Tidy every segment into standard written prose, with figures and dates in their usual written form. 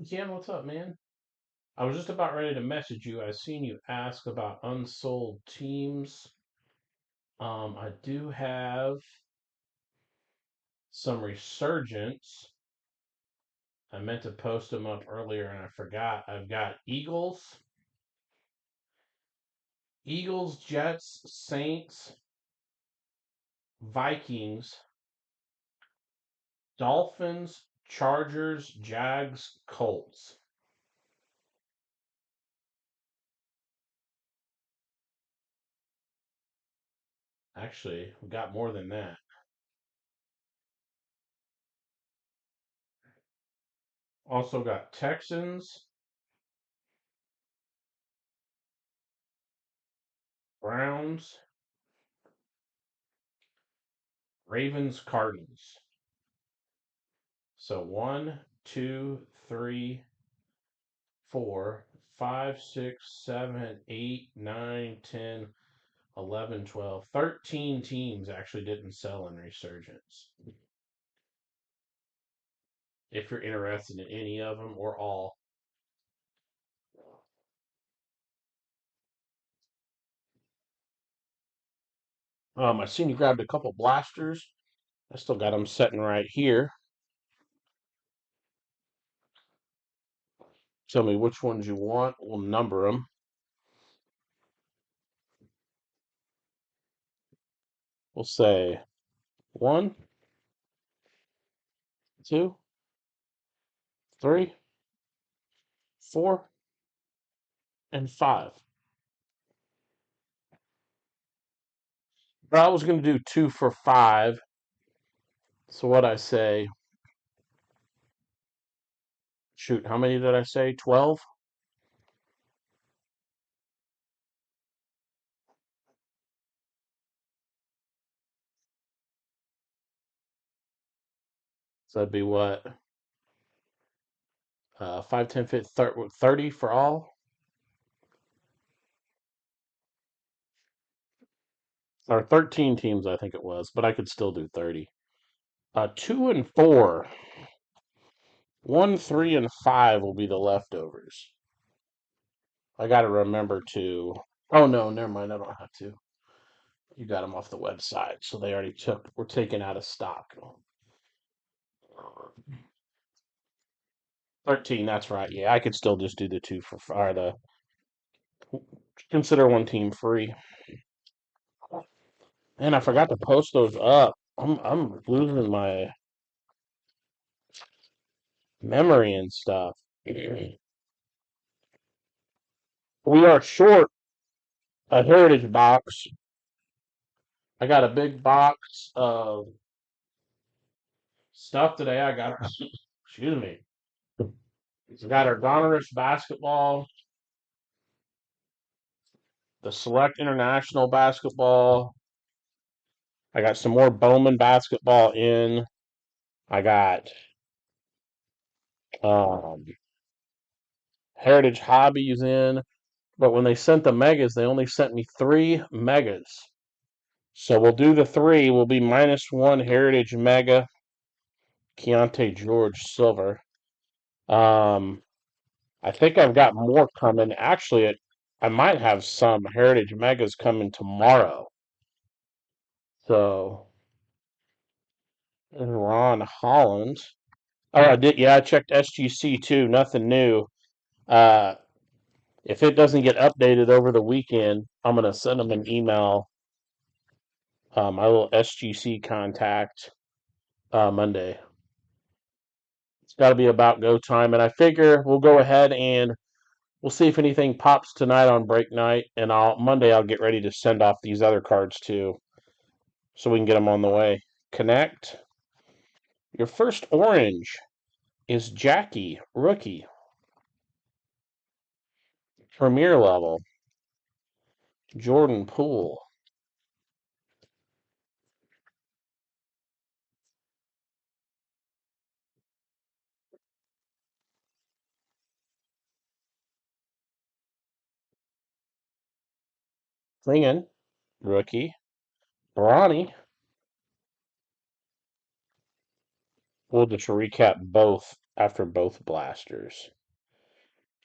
Jan, what's up, man? I was just about ready to message you. I seen you ask about unsold teams. I do have some resurgence. I meant to post them up earlier and I forgot. I've got Eagles, Jets, Saints, Vikings, Dolphins, Chargers, Jags, Colts. Actually, we got more than that. Also got Texans, Browns, Ravens, Cardinals. So 13 teams actually didn't sell in Resurgence. If you're interested in any of them or all. I seen you grabbed a couple blasters. I still got them sitting right here. Tell me which ones you want. We'll number them. We'll say 1, 2, 3, 4, and 5. But I was going to do 2 for 5. So what I say, shoot, how many did I say? 12? So that'd be what? 5, 10, 15, 30 for all? Or 13 teams, I think it was, but I could still do 30. 2 and 4. 1, 3, and 5 will be the leftovers. I got to remember to. Oh, no, never mind. I don't have to. You got them off the website, so they already were taken out of stock. 13, that's right. Yeah, I could still just do the 2 for, or the, consider one team free. And I forgot to post those up. I'm losing my memory and stuff. We are short a heritage box. I got a big box of stuff today. I got, excuse me. We got our Donruss basketball, the Select International basketball. I got some more Bowman basketball in. I got um, Heritage Hobbies in. But when they sent the megas, they only sent me 3 megas. So we'll do the 3. We'll be -1 Heritage Mega, Keontae George Silver. Um, I think I've got more coming. Actually, I might have some Heritage Megas coming tomorrow. So, and Ron Holland. Oh, I did. Yeah, I checked SGC too. Nothing new. Uh, if it doesn't get updated over the weekend, I'm gonna send them an email. My little SGC contact Monday. It's got to be about go time, and I figure we'll go ahead and we'll see if anything pops tonight on break night, and Monday I'll get ready to send off these other cards too, so we can get them on the way. Connect. Your first orange is Jackie, rookie, premier level. Jordan Poole. Klingon, rookie. Bronny. We'll just recap both after both blasters.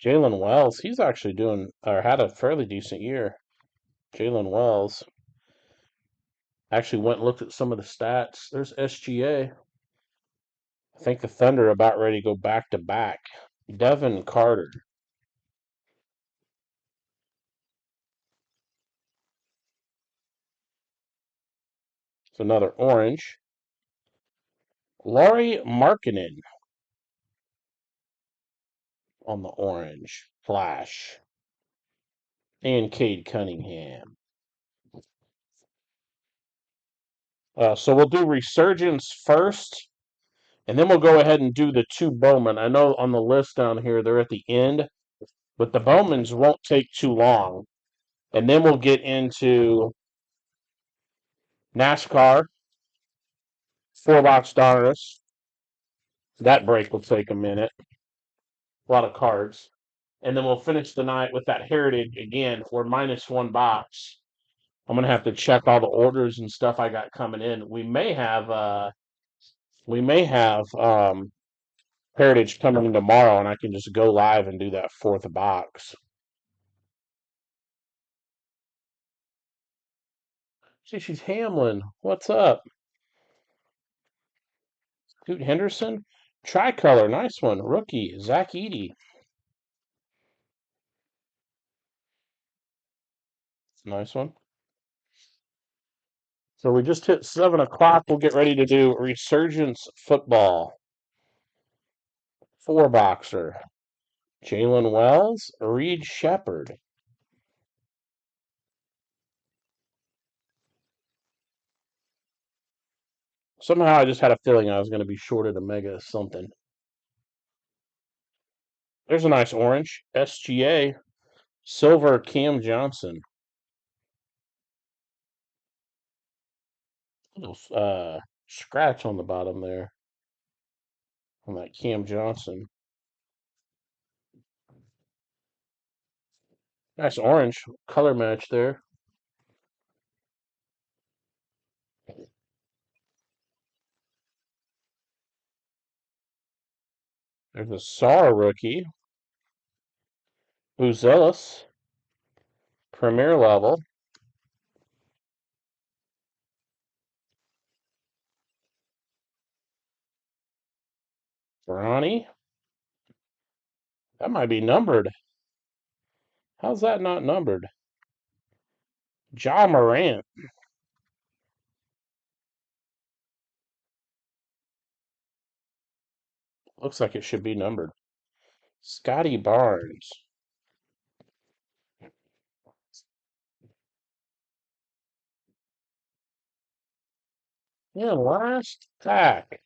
Jalen Wells, he's actually doing or had a fairly decent year. Jalen Wells actually went and looked at some of the stats. There's SGA. I think the Thunder are about ready to go back to back. Devin Carter. It's another orange. Laurie Markkinen on the orange. Flash. And Cade Cunningham. So we'll do Resurgence first, and then we'll go ahead and do the two Bowman. I know on the list down here they're at the end, but the Bowmans won't take too long. And then we'll get into NASCAR, four box Donruss. That break will take a minute. A lot of cards. And then we'll finish the night with that Heritage again. We're minus one box. I'm gonna have to check all the orders and stuff I got coming in. We may have Heritage coming in tomorrow, and I can just go live and do that fourth box. See, she's Hamlin. What's up? Scoot Henderson. Tricolor, nice one. Rookie, Zach Eady. Nice one. So we just hit 7 o'clock. We'll get ready to do Resurgence Football. Four boxer. Jalen Wells, Reed Shepard. Somehow I just had a feeling I was going to be shorted a mega something. There's a nice orange. SGA. Silver Cam Johnson. Little scratch on the bottom there on that Cam Johnson. Nice orange color match there. There's a SAR rookie. Buzelis. Premier level. Ronnie. That might be numbered. How's that not numbered? Ja Morant. Looks like it should be numbered. Scotty Barnes. Yeah, last pack.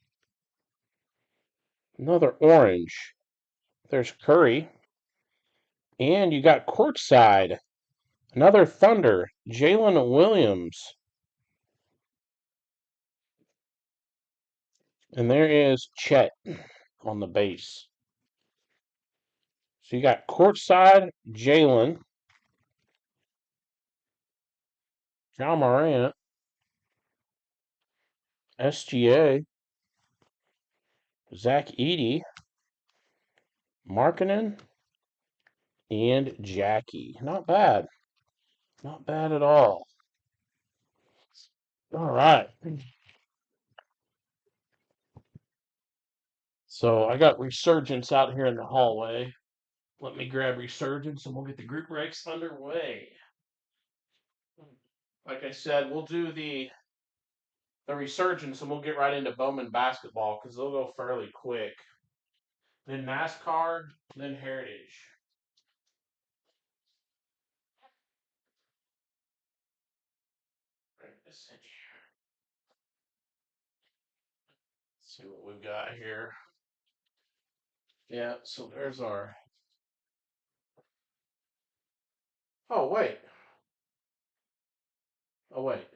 Another orange. There's Curry. And you got courtside. Another Thunder. Jalen Williams. And there is Chet on the base. So you got courtside Jalen, John Morant, SGA, Zach Eady, Markkinen, and Jackie. Not bad. Not bad at all. All right. So I got Resurgence out here in the hallway. Let me grab Resurgence and we'll get the group breaks underway. Like I said, we'll do the Resurgence and we'll get right into Bowman basketball because they'll go fairly quick. Then NASCAR, then Heritage. Bring this in here. See what we've got here. Yeah, so there's our. Oh, wait. Oh, wait.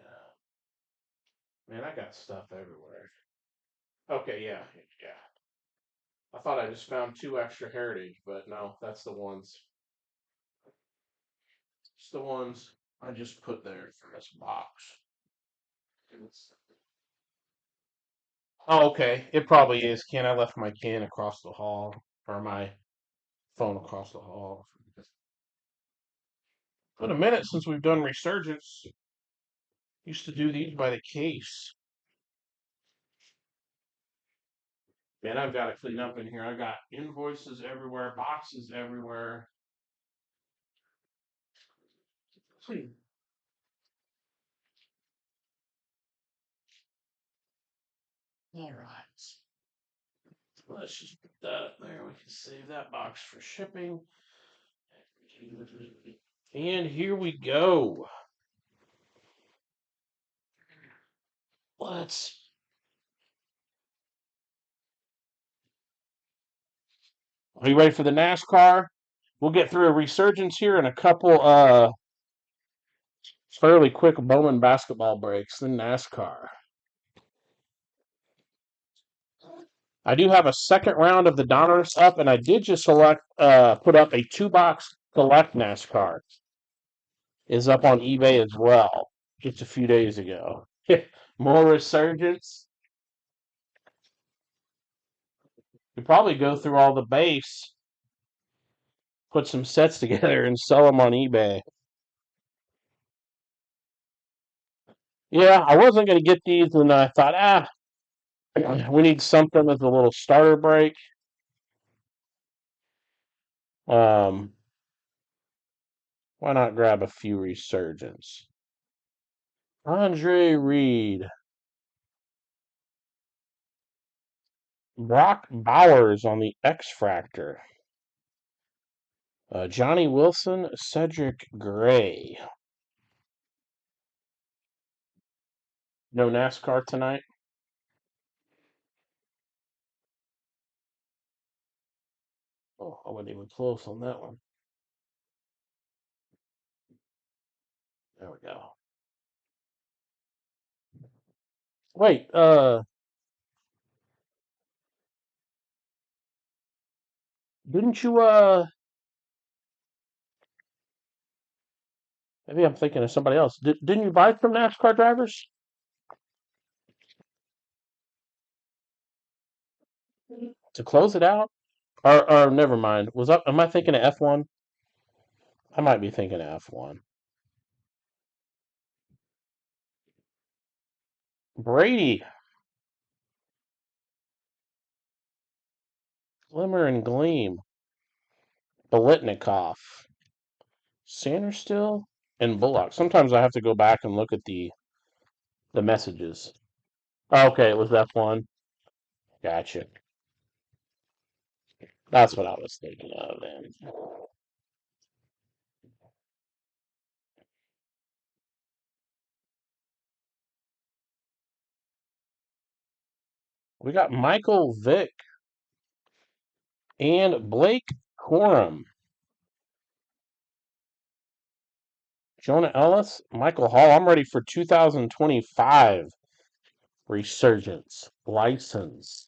Man, I got stuff everywhere. Okay, yeah, yeah. I thought I just found two extra Heritage, but no, that's the ones. It's the ones I just put there for this box. Oh, okay. It probably is. Ken, I left my can across the hall, or my phone across the hall. It's been a minute since we've done Resurgence. Used to do these by the case. Man, I've got to clean up in here. I got invoices everywhere, boxes everywhere. Clean. All right. Let's just put that there. We can save that box for shipping. And here we go. Let's. Are you ready for the NASCAR? We'll get through a resurgence here and a couple fairly quick Bowman basketball breaks. Then NASCAR. I do have a second round of the Donruss up, and I did just put up a 2-box select NASCAR. Is up on eBay as well just a few days ago. More resurgence. We probably go through all the base, put some sets together, and sell them on eBay. Yeah, I wasn't going to get these, and I thought, we need something with a little starter break. Why not grab a few resurgence? Andre Reed. Brock Bowers on the X Factor. Johnny Wilson, Cedric Gray. No NASCAR tonight? Oh, I wasn't even close on that one. There we go. Wait, didn't you, maybe I'm thinking of somebody else. Didn't you buy from NASCAR drivers? To close it out? Or never mind. Am I thinking of F1? I might be thinking of F1. Brady. Glimmer and Gleam. Bolitnikoff. Sanders still? And Bullock. Sometimes I have to go back and look at the messages. Oh, okay, it was F1. Gotcha. That's what I was thinking of then. We got Michael Vick and Blake Corum. Jonah Ellis, Michael Hall. I'm ready for 2025 Resurgence license.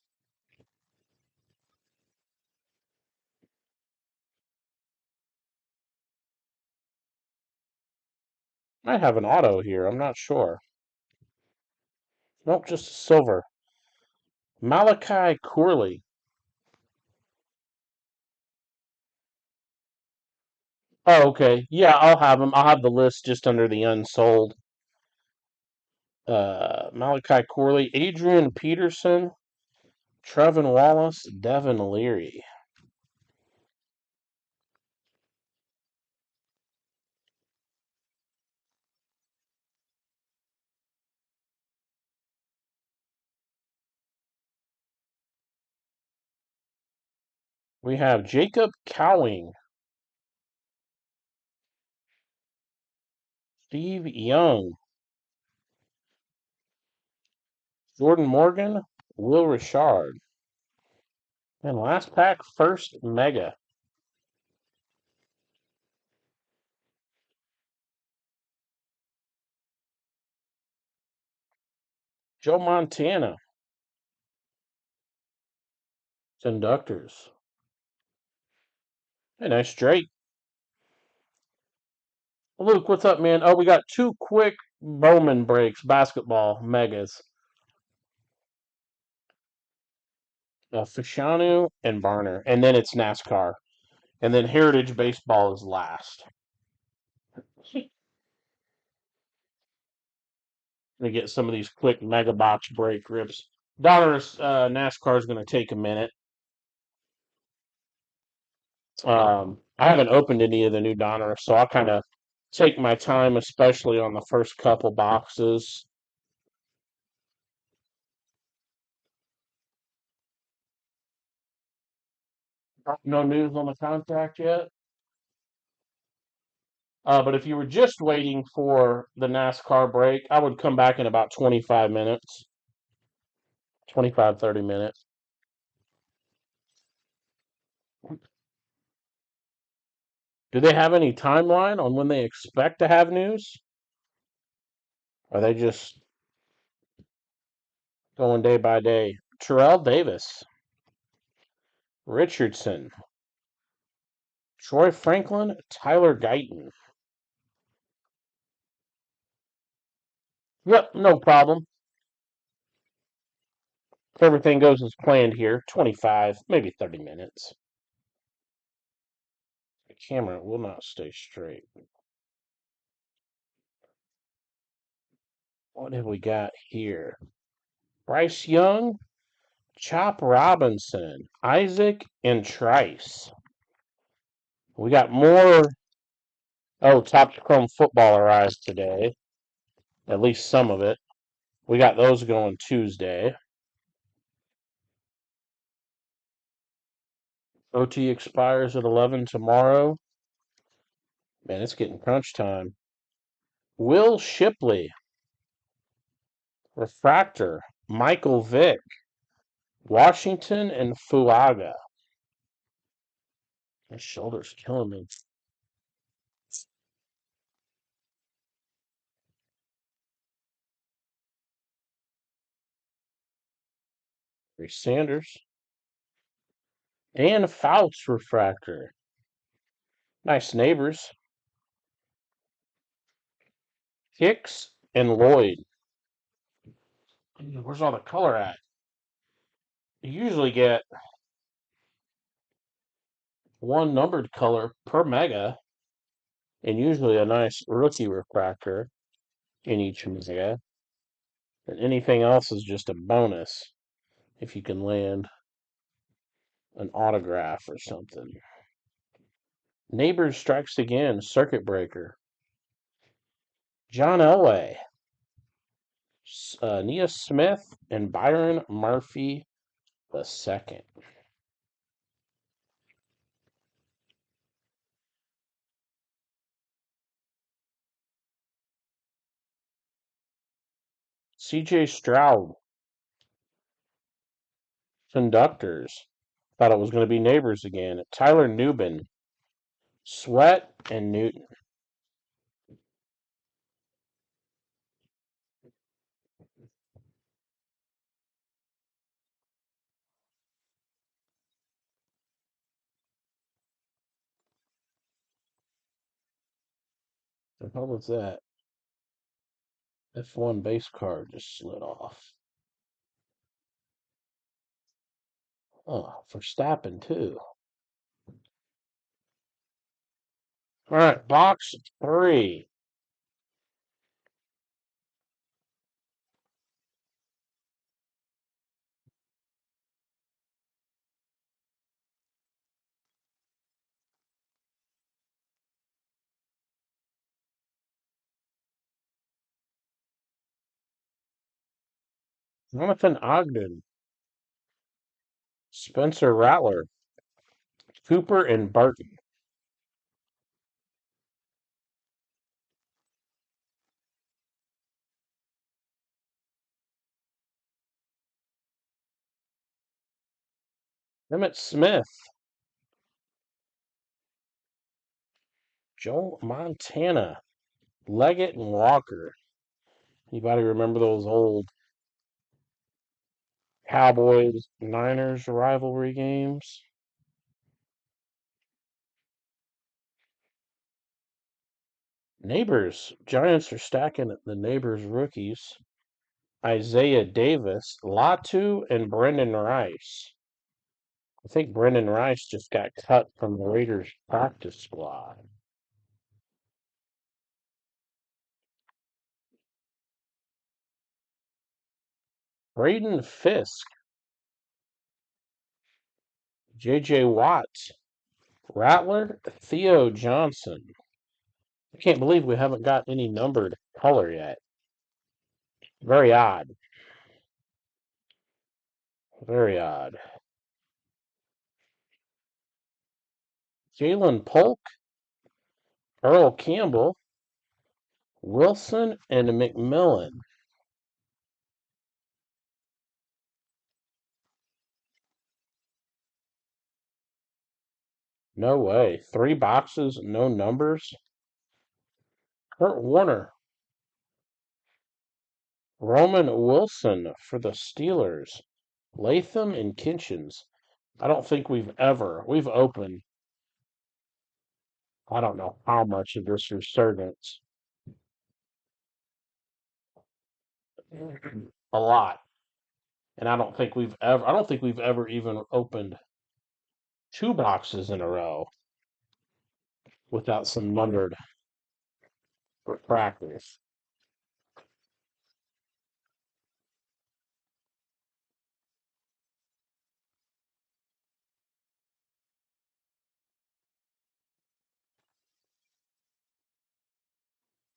I have an auto here. I'm not sure. Nope, just a silver. Malachi Corley. Oh, okay. Yeah, I'll have them. I'll have the list just under the unsold. Malachi Corley, Adrian Peterson, Trevin Wallace, Devin Leary. We have Jacob Cowing, Steve Young, Jordan Morgan, Will Richard. And last pack, first mega. Joe Montana, Conductors. Hey, nice Drake. Luke, what's up, man? Oh, we got 2 quick Bowman breaks, basketball megas. Fashanu and Barner, and then it's NASCAR, and then Heritage Baseball is last. Let me get some of these quick mega box break rips. Donruss NASCAR is going to take a minute. I haven't opened any of the new Donruss, so I'll kind of take my time, especially on the first couple boxes. No news on the contract yet. But if you were just waiting for the NASCAR break, I would come back in about 25 minutes, 25, 30 minutes. Do they have any timeline on when they expect to have news? Are they just going day by day? Terrell Davis, Richardson, Troy Franklin, Tyler Guyton. Yep, no problem. If everything goes as planned here, 25, maybe 30 minutes. The camera will not stay straight. What have we got here? Bryce Young, Chop Robinson, Isaac, and Trice. We got more. Oh, Top Chrome football arrived today. At least some of it. We got those going Tuesday. OT expires at 11 tomorrow. Man, it's getting crunch time. Will Shipley, Refractor, Michael Vick, Washington, and Fuaga. My shoulder's killing me. Sanders. And Fouts Refractor. Nice neighbors. Hicks and Lloyd. Where's all the color at? You usually get one numbered color per mega, and usually a nice rookie refractor in each mega. And anything else is just a bonus if you can land an autograph or something. Neighbors strikes again, circuit breaker. John Elway, Nia Smith, and Byron Murphy II. CJ Stroud, conductors. Thought it was going to be neighbors again. Tyler Newbin, Sweat, and Newton. The hell was that? F1 base card just slid off. Oh, for Stappen too. All right, box 3. Jonathan Ogden, Spencer Rattler, Cooper, and Barton. Emmett Smith, Joe Montana, Leggett, and Walker. Anybody remember those old Cowboys Niners rivalry games? Neighbors. Giants are stacking the neighbors rookies. Isaiah Davis, Latu, and Brendan Rice. I think Brendan Rice just got cut from the Raiders practice squad. Braden Fisk, J.J. Watt, Rattler, Theo Johnson. I can't believe we haven't got any numbered color yet. Very odd. Very odd. Jalen Polk, Earl Campbell, Wilson, and McMillan. No way. 3 boxes, no numbers. Kurt Warner, Roman Wilson for the Steelers, Latham and Kinchins. I don't think we've opened, I don't know how much of this resurgence. A lot. And I don't think we've ever even opened 2 boxes in a row without some numbered refractors.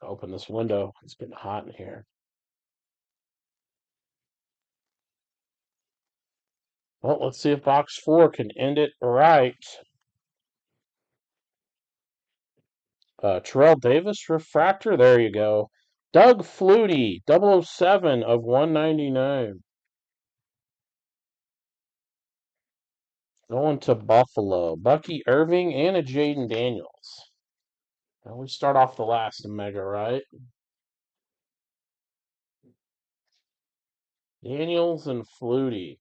Open this window. It's getting hot in here. Well, let's see if box 4 can end it right. Terrell Davis refractor. There you go. Doug Flutie, 007 of 199. Going to Buffalo. Bucky Irving and a Jaden Daniels. Now we start off the last mega, right? Daniels and Flutie.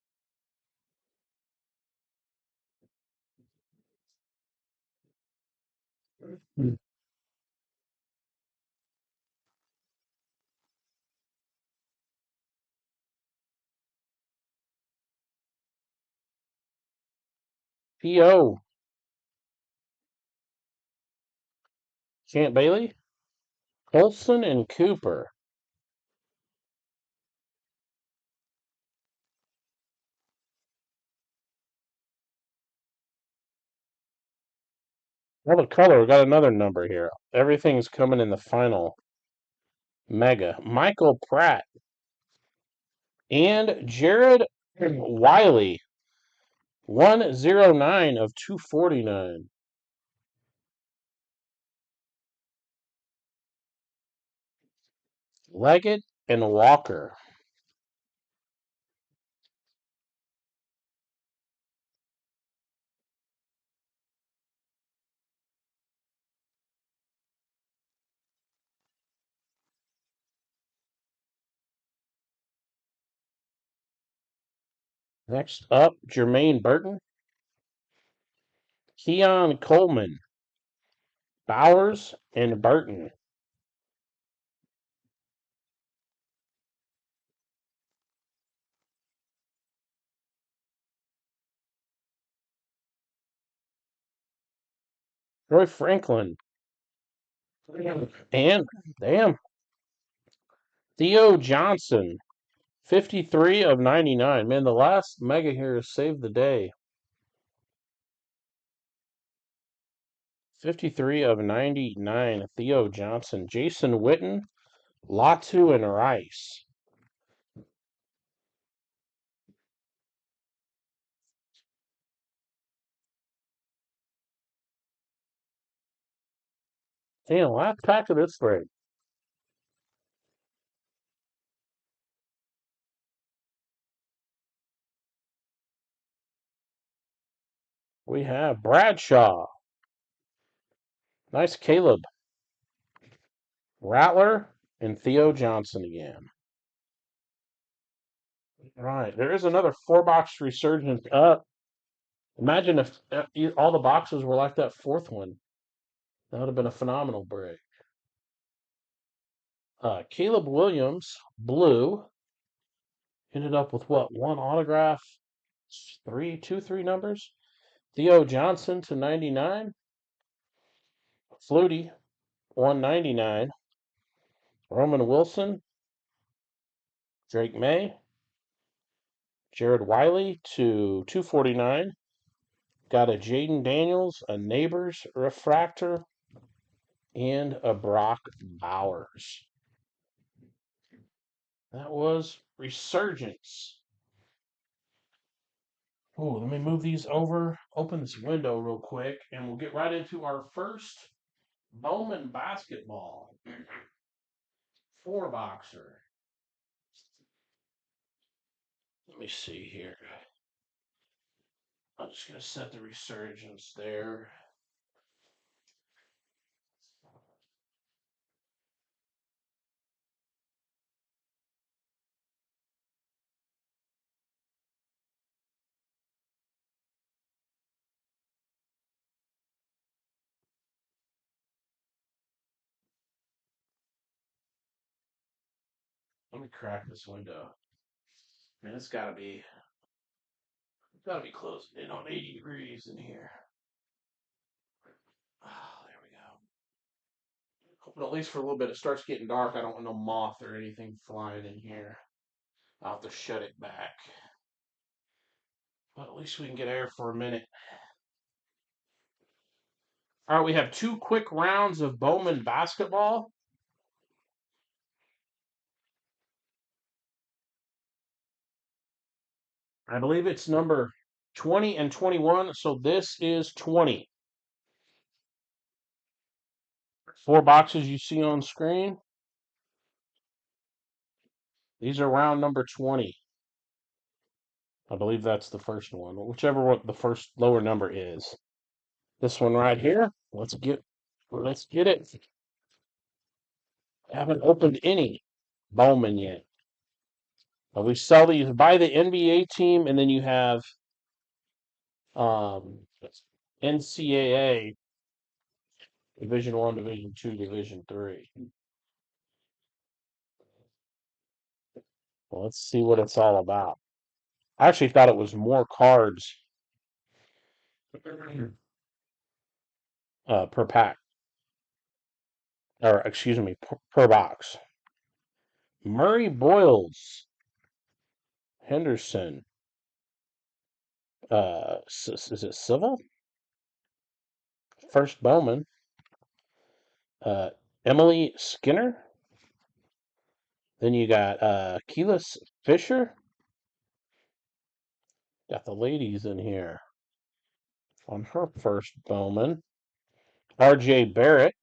P.O. Champ Bailey, Colson, and Cooper. Well, the color, we got another number here. Everything's coming in the final mega. Michael Pratt and Jared Wiley, 109 of 249. Leggett and Walker. Next up, Jermaine Burton, Keon Coleman, Bowers, and Burton. Troy Franklin. And, damn, Theo Johnson, 53 of 99. Man, the last mega here saved the day. 53 of 99, Theo Johnson. Jason Witten, Latu, and Rice. Damn, last pack of this break. We have Bradshaw. Nice Caleb. Rattler and Theo Johnson again. Right. There is another 4-box resurgence up. Imagine if all the boxes were like that fourth one. That would have been a phenomenal break. Caleb Williams, blue. Ended up with what? 1 autograph. three numbers. Theo Johnson to 99. Flutie, 199. Roman Wilson, Drake May, Jared Wiley to 249. Got a Jaden Daniels, a Neighbors refractor, and a Brock Bowers. That was Resurgence. Oh, let me move these over, open this window real quick, and we'll get right into our first Bowman basketball. Four boxer. Let me see here. I'm just going to set the Resurgence there. Let me crack this window. Man, it's got to be closing in on 80 degrees in here. Oh, there we go. Hoping at least for a little bit it starts getting dark. I don't want no moth or anything flying in here. I'll have to shut it back. But at least we can get air for a minute. All right, we have two quick rounds of Bowman basketball. I believe it's number 20 and 21, so this is 20. Four boxes you see on screen. These are round number 20. I believe that's the first one, whichever one the first lower number is. This one right here. Let's get it. I haven't opened any Bowman yet. But we sell these by the NBA team, and then you have um, NCAA Division One, Division Two, Division Three. Well, let's see what it's all about. I actually thought it was more cards per pack, or excuse me, per box. Murray Boyles, Henderson. Is it Civil? First Bowman. Uh, Emily Skinner. Then you got Keelis Fisher. Got the ladies in here on her first Bowman. R.J. Barrett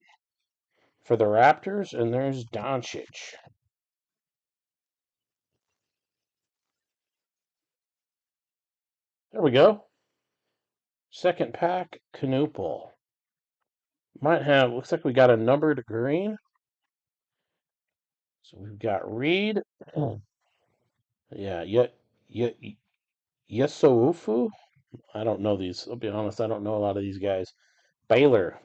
for the Raptors, and there's Doncic. There we go. Second pack, Canoopel. Looks like we got a numbered green. So we've got Reed. Yeah, Yesoufu. I don't know these. I'll be honest, I don't know a lot of these guys. Baylor.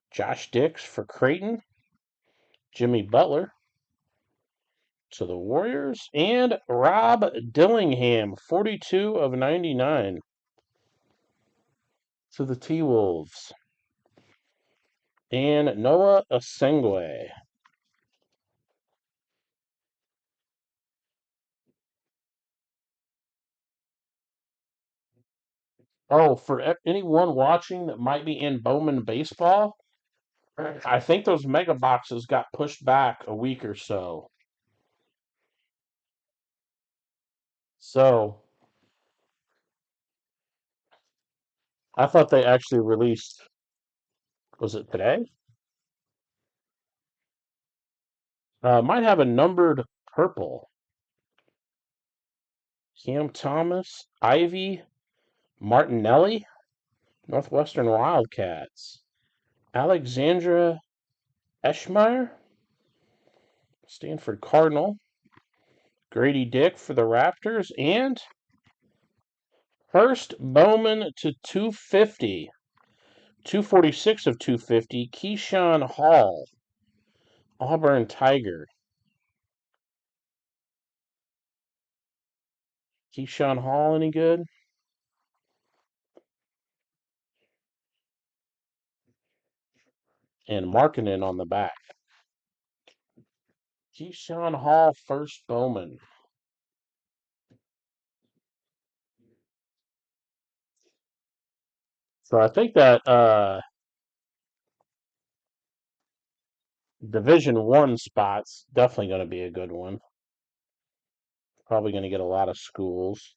Josh Dix for Creighton. Jimmy Butler to the Warriors. And Rob Dillingham, 42 of 99 to the T-Wolves. And Noah Asengwe. Oh, for anyone watching that might be in Bowman baseball, I think those mega boxes got pushed back a week or so. So I thought they actually released, was it today? Might have a numbered purple. Cam Thomas, Ivy, Martinelli, Northwestern Wildcats. Alexandra Eschmeyer, Stanford Cardinal. Grady Dick for the Raptors. And first Bowman to 250. 246 of 250. Keyshawn Hall, Auburn Tiger. Keyshawn Hall any good? And Markkinen on the back. Keyshawn Hall, first Bowman. So I think that Division One spot's definitely going to be a good one. Probably going to get a lot of schools,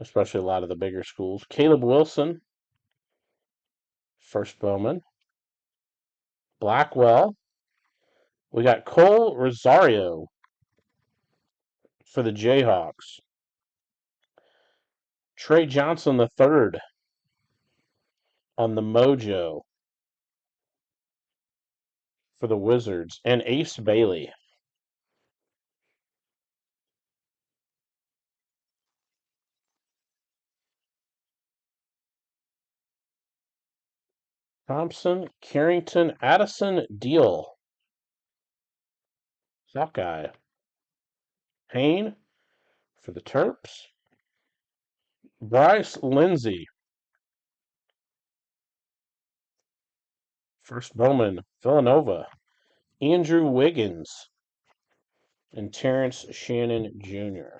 especially a lot of the bigger schools. Caleb Wilson, first Bowman. Blackwell. We got Cole Rosario for the Jayhawks. Trey Johnson the third on the Mojo for the Wizards. And Ace Bailey. Thompson, Carrington, Addison, Deal. Sockeye. Payne for the Terps. Bryce Lindsey. First Bowman, Villanova. Andrew Wiggins. And Terrence Shannon Jr.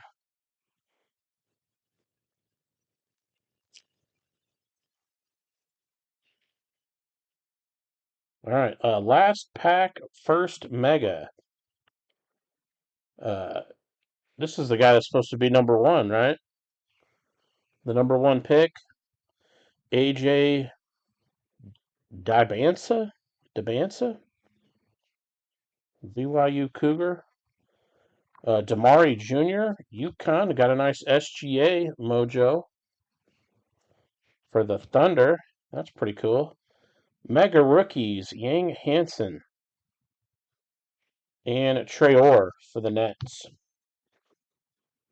All right, last pack, first Mega. Uh, this is the guy that's supposed to be number one, right? The number one pick, AJ Dibansa, BYU Cougar. Damari Jr., UConn, got a nice SGA mojo for the Thunder. That's pretty cool. Mega rookies, Yang Hansen and Traore for the Nets.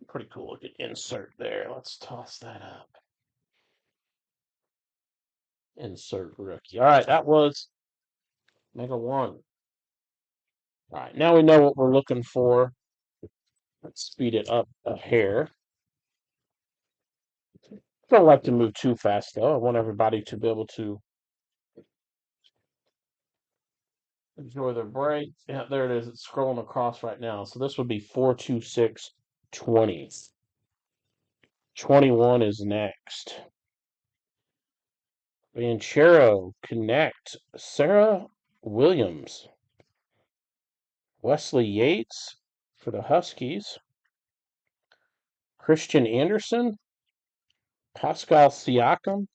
Pretty cool looking insert there. Let's toss that up. Insert rookie. All right, that was Mega 1. All right, now we know what we're looking for. Let's speed it up a hair. Don't like to move too fast, though. I want everybody to be able to enjoy their break. Yeah, there it is. It's scrolling across right now. So this would be 42620. 21 is next. Banchero, Connect, Sarah Williams, Wesley Yates for the Huskies, Christian Anderson, Pascal Siakam,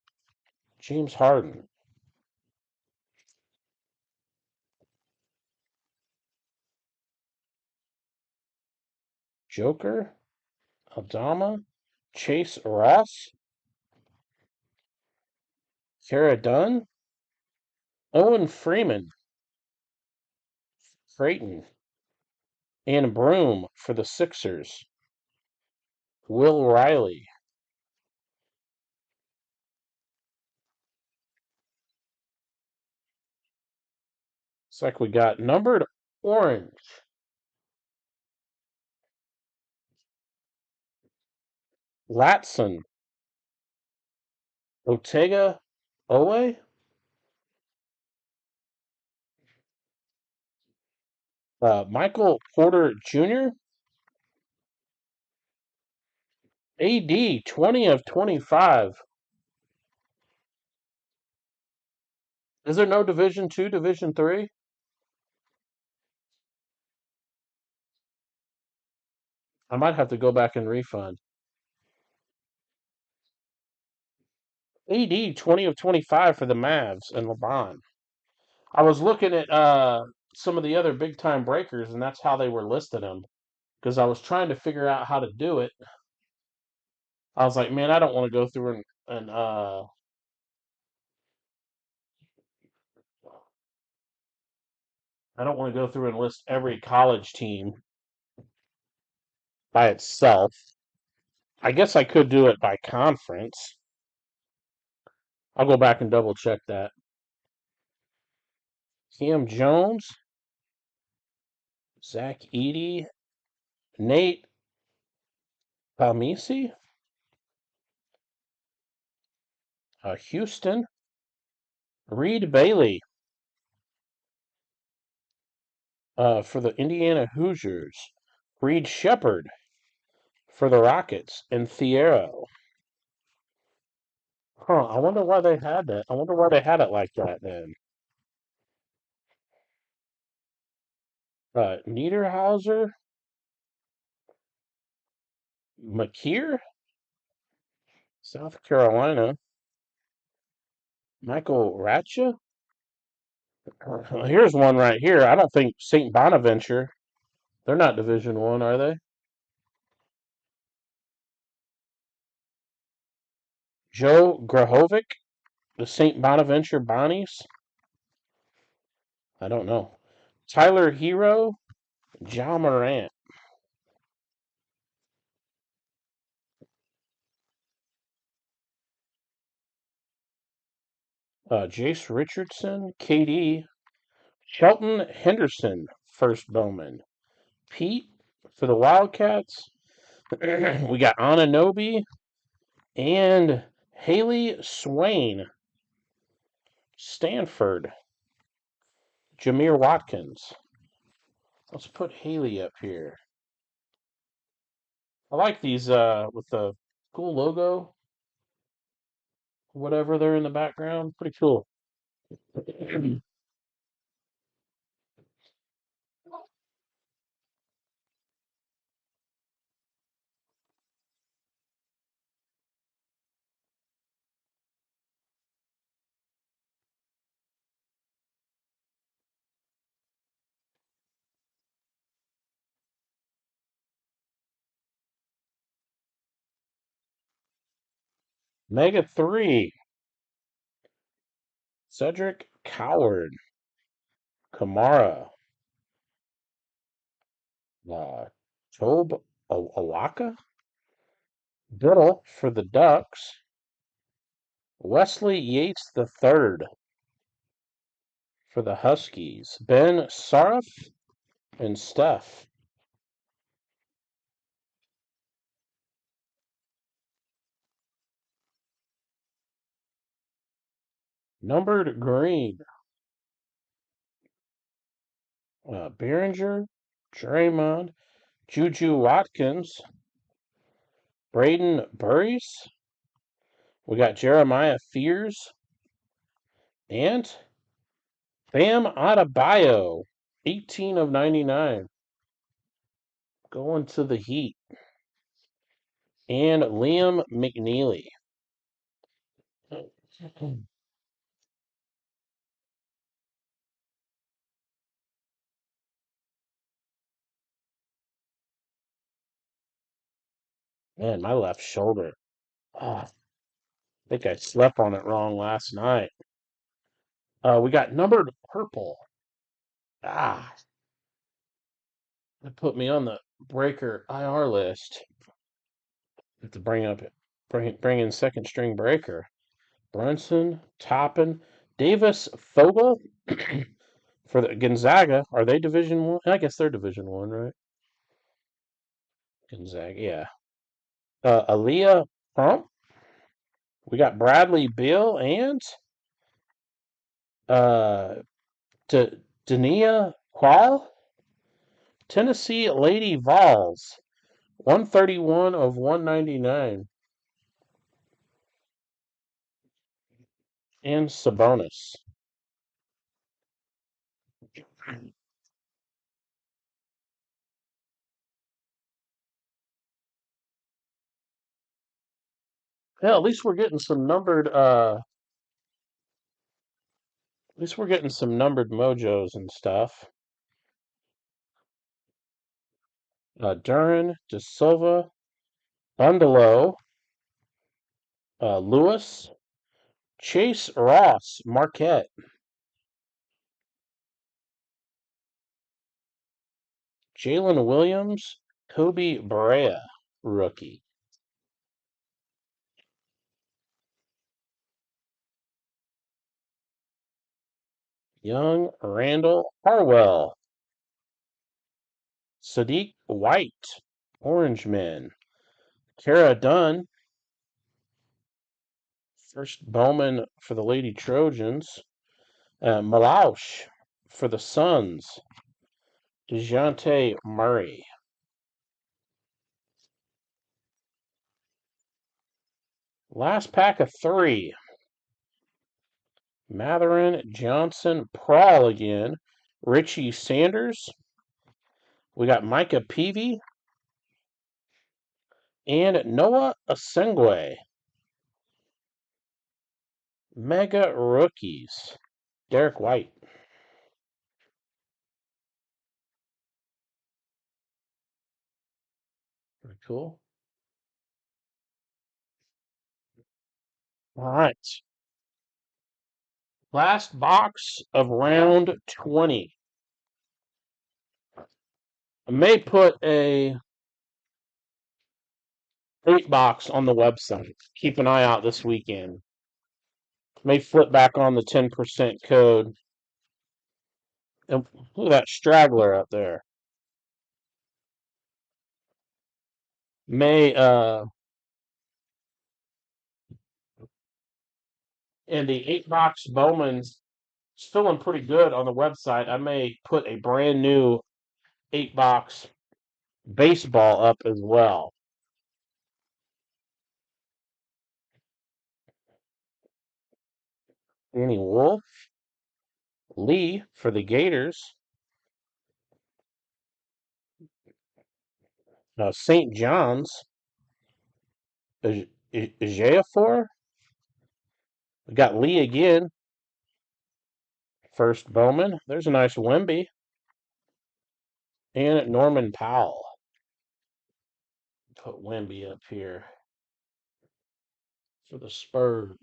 James Harden. Joker, Aldama, Chase Ross, Kara Dunn, Owen Freeman, Creighton, and Broom for the Sixers. Will Riley. Looks like we got numbered orange. Latson, Ortega, Owe, Michael Porter Jr., AD 20 of 25. Is there no Division 2, Division 3? I might have to go back and refund. AD 20 of 25 for the Mavs and LeBron. I was looking at some of the other big time breakers, and that's how they were listing them. Because I was trying to figure out how to do it. I was like, man, I don't want to go through and I don't want to go through and list every college team by itself. I guess I could do it by conference. I'll go back and double check that. Cam Jones, Zach Edey, Nate Palmisi, Houston, Reed Bailey for the Indiana Hoosiers, Reed Shepard for the Rockets, and Thiero. Huh, I wonder why they had that. I wonder why they had it like that then. Niederhauser, McKeer, South Carolina, Michael Ratcha. Here's one right here. I don't think St. Bonaventure. They're not Division One, are they? Joe Grahovic, the St. Bonaventure Bonnies. I don't know. Tyler Hero, John Morant, Jace Richardson, KD, Shelton Henderson, first Bowman, Pete for the Wildcats. We got Ananobi and Haley Swain, Stanford, Jameer Watkins. Let's put Haley up here. I like these with the cool logo, whatever they're in the background. Pretty cool. Mega 3, Cedric Coward, Kamara, uh, Tobe Awaka, Biddle for the Ducks, Wesley Yates the third for the Huskies, Ben Saraf, and Steph. Numbered green, Behringer, Draymond, Juju Watkins, Braden Burries. We got Jeremiah Fears and Bam Adebayo, 18 of 99, going to the Heat. And Liam McNeely. Man, my left shoulder. Oh, I think I slept on it wrong last night. We got numbered purple. Ah, that put me on the breaker IR list. Have to bring in second string breaker. Brunson, Toppin, Davis, Fogel for the Gonzaga. Are they Division One? I guess they're Division One, right? Gonzaga, yeah. Aaliyah Crump. We got Bradley Bill and uh, Dania Qual. Tennessee Lady Vols. 131 of 199. And Sabonis. Yeah, at least we're getting some numbered at least we're getting some numbered mojos and stuff. Duran, De Silva, Bundalo, Lewis, Chase Ross, Marquette, Jalen Williams, Kobe Barea, rookie. Young, Randall, Harwell, Sadiq White, Orange Men, Kara Dunn, first Bowman for the Lady Trojans. Malaush for the Suns. DeJounte Murray. Last pack of 3. Matherin, Johnson, Prawl again. Richie Sanders. We got Micah Peavy. And Noah Asengwe. Mega rookies. Derek White. Very cool. All right. Last box of round 20. I may put a 8 box on the website. Keep an eye out this weekend. May flip back on the 10% code. And look at that straggler up there. May and the 8 box Bowman's feeling pretty good on the website. I may put a brand new 8 box baseball up as well. Danny Wolf, Lee for the Gators, St. John's, Ejiofor. We got Lee again, first Bowman. There's a nice Wemby. And Norman Powell. Put Wemby up here for the Spurs.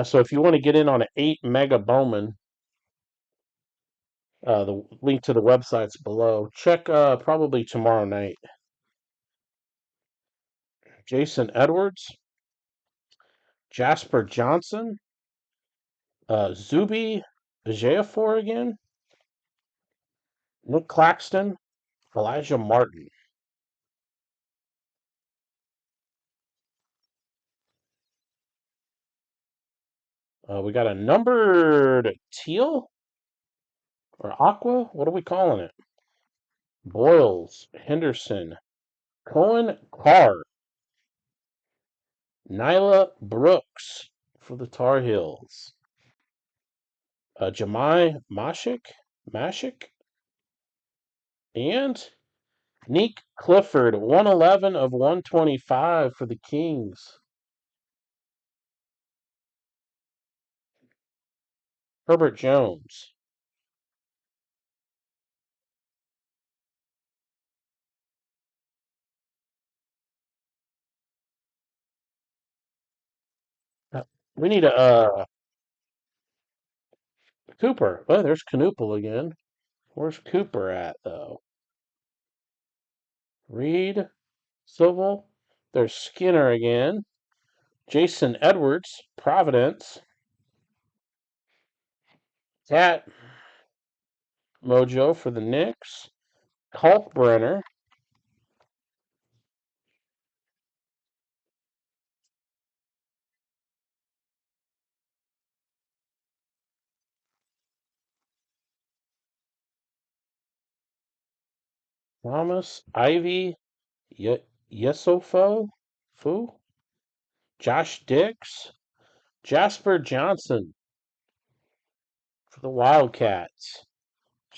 So if you want to get in on an 8 mega Bowman, the link to the website's below. Check probably tomorrow night. Jason Edwards, Jasper Johnson, Zuby Ejiofor again, Nick Claxton, Elijah Martin. We got a numbered teal or aqua. What are we calling it? Boyles, Henderson, Cohen, Carr, Nyla Brooks for the Tar Heels. Jemai Mashik, and Neek Clifford, 111 of 125 for the Kings. Herbert Jones. We need a Cooper. Oh, there's Canoopel again. Where's Cooper at, though? Reed, Civil. There's Skinner again. Jason Edwards, Providence. Cat Mojo for the Knicks. Kalkbrenner. Thomas, Ivy, Yesofo, Fu, Josh Dix, Jasper Johnson for the Wildcats,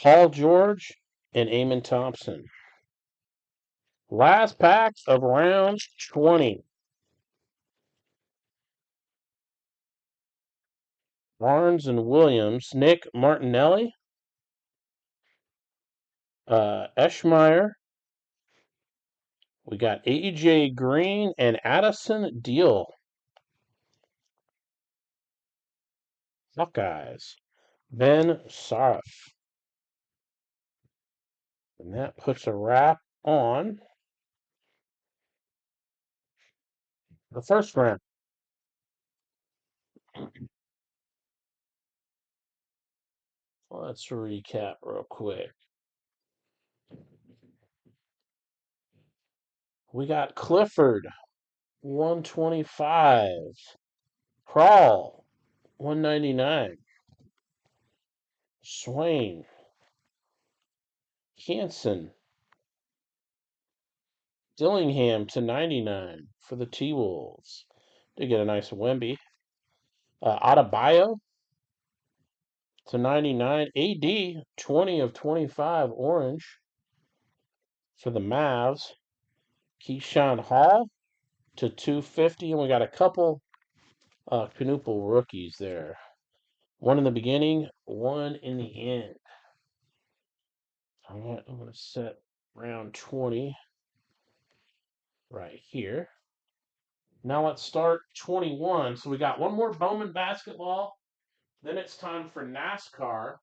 Paul George, and Eamon Thompson. Last packs of round 20. Barnes and Williams, Nick Martinelli, Eschmeyer. We got AJ Green and Addison Deal. Hawkeyes, Ben Sarf. And that puts a wrap on the first round. Let's recap real quick. We got Clifford, 125. Crawl, 199. Swain, Hanson, Dillingham /99 for the T-Wolves. Did get a nice Wemby. Adebayo /99. AD, 20 of 25 orange for the Mavs. Keyshawn Hall /250. And we got a couple Knuppel rookies there. One in the beginning, one in the end. All right, I'm going to set round 20 right here. Now let's start 21. So we got one more Bowman basketball. Then it's time for NASCAR.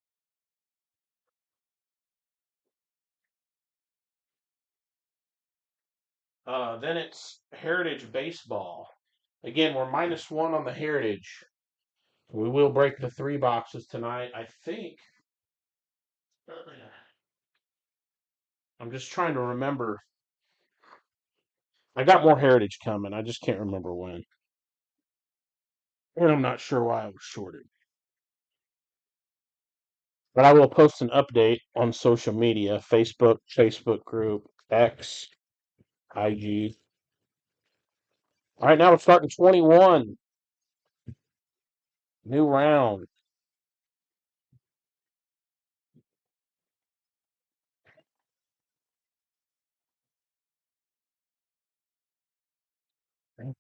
Then it's Heritage Baseball. Again, we're -1 on the Heritage. We will break the 3 boxes tonight. I think. I'm just trying to remember. I got more Heritage coming. I just can't remember when. And I'm not sure why I was shorted. But I will post an update on social media, Facebook group, X, IG. All right, now we're starting 21. New round. It's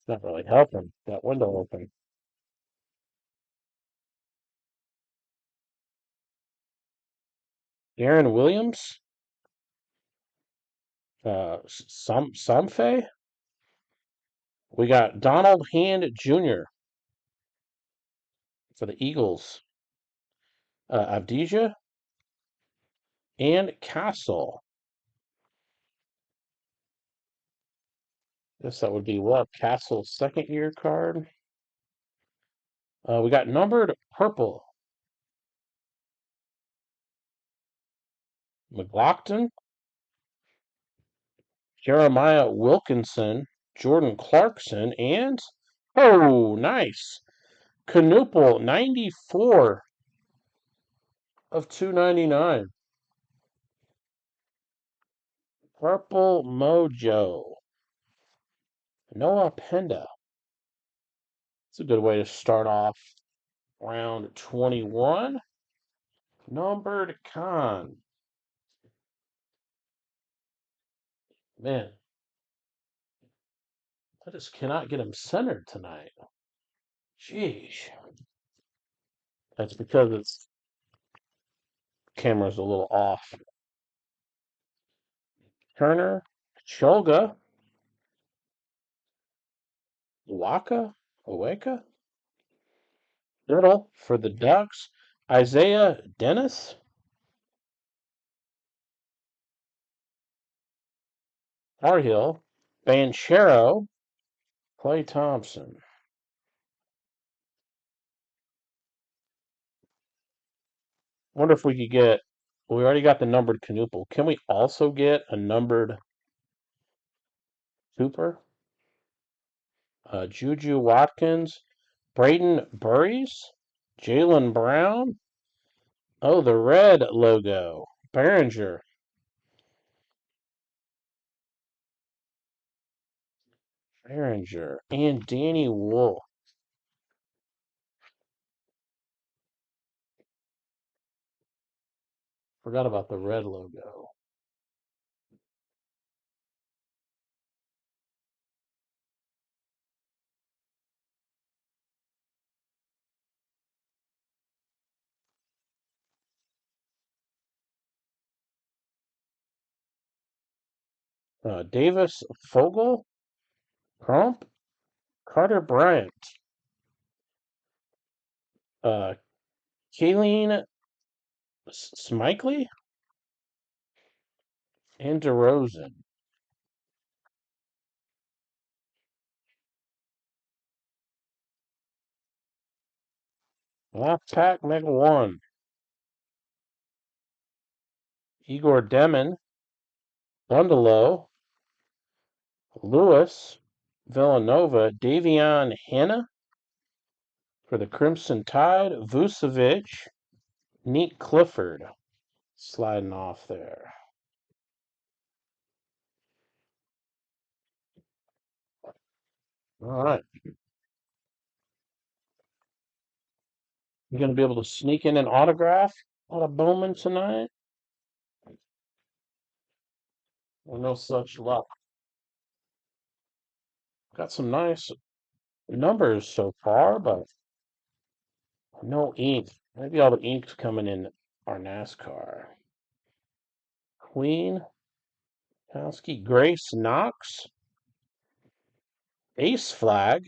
not really helping. That window open. Aaron Williams. Somfay. We got Donald Hand Jr. for the Eagles. Avdija and Castle. Guess that would be what? Castle's second year card. We got numbered purple. McLaughlin, Jeremiah Wilkinson, Jordan Clarkson, and oh, nice. Knuppel, 94 of 299. Purple Mojo. Noah Penda. It's a good way to start off round 21. Numbered Con. Man, I just cannot get him centered tonight. Jeez. That's because its camera's a little off. Turner, Cholga, Oweka, Little for the Ducks, Isaiah Dennis, Harhill, Banchero, Clay Thompson. Wonder if we could get. We already got the numbered Knuppel. Can we also get a numbered Cooper? Juju Watkins, Braden Burries, Jalen Brown. Oh, the red logo. Behringer. And Danny Wolf. Forgot about the red logo. Davis Fogel, Crump, Carter Bryant, Kayleen Smikely, and DeRozan. Last pack, Mega 1. Igor Demin, Bundalo, Lewis, Villanova, Davion Hanna for the Crimson Tide, Vucevic, Neat Clifford sliding off there. All right. You going to be able to sneak in an autograph on a Bowman tonight? Well, no such luck. Got some nice numbers so far, but no ink. Maybe all the ink's coming in our NASCAR. Queen, Howski, Grace Knox, Ace Flag,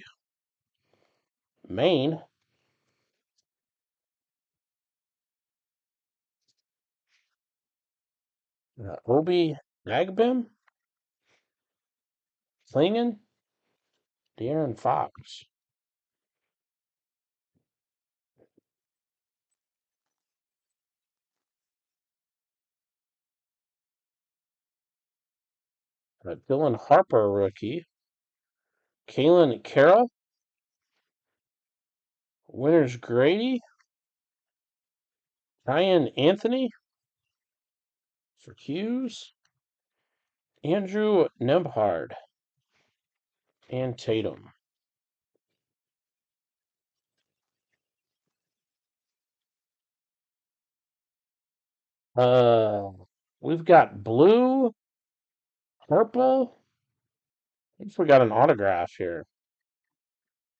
Maine, Obi Agbim, Klingen, De'Aaron Fox. Dylan Harper rookie. Kalen Carroll. Winners Grady. Ryan Anthony for Hughes. Andrew Nembhard. And Tatum. Uh, we've got blue, purple. I think we got an autograph here.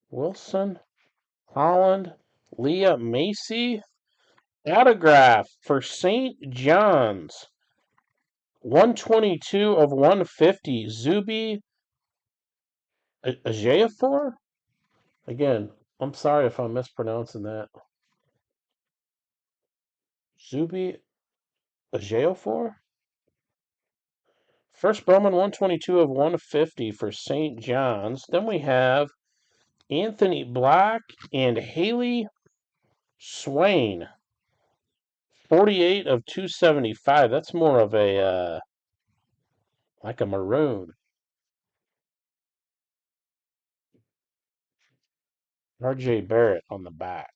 Wilson, Holland, Leah Macy. Autograph for St. John's. 122 of 150. Zuby Ajayafor? Again, I'm sorry if I'm mispronouncing that. Zuby Ajayafor? First Bowman 122 of 150 for St. John's. Then we have Anthony Black and Haley Swain. 48 of 275. That's more of a like a maroon. RJ Barrett on the back.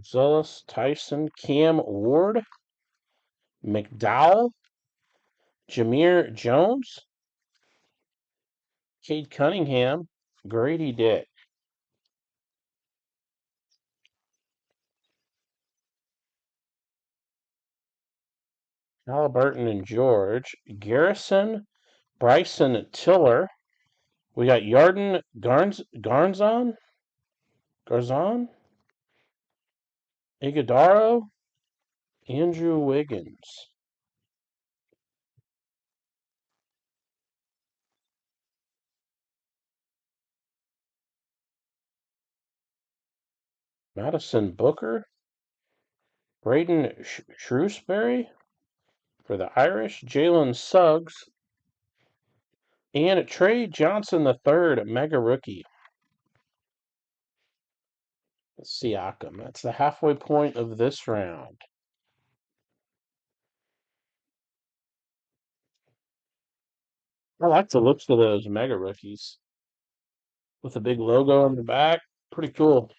Zullis, Tyson, Cam Ward, McDowell, Jameer Jones, Cade Cunningham, Grady Dick. Halliburton and George, Garrison, Bryson Tiller. We got Yarden Garzon, Iguodaro, Andrew Wiggins. Madison Booker, Braden Shrewsbury for the Irish, Jalen Suggs, and Trey Johnson III, mega rookie. Siakam. That's the halfway point of this round. I like the looks of those mega rookies with a big logo on the back. Pretty cool.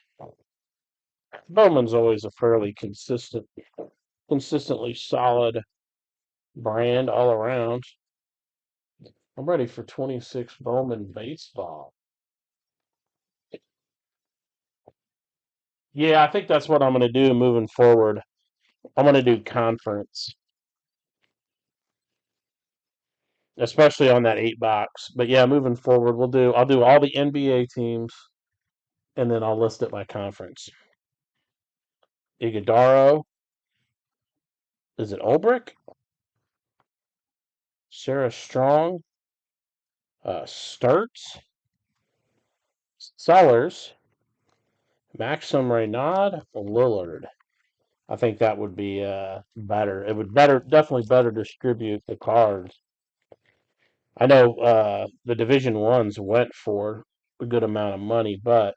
Bowman's always a fairly consistently solid brand all around. I'm ready for 26 Bowman baseball. Yeah, I think that's what I'm going to do moving forward. I'm going to do conference, especially on that 8 box. But yeah, moving forward, I'll do all the NBA teams and then I'll list it by conference. Iguodaro, is it Ulbrich? Sarah Strong, Sturts, Sellers, Maxim Reynaud, Lillard. I think that would be better. It would definitely better distribute the cards. I know the Division Ones went for a good amount of money, but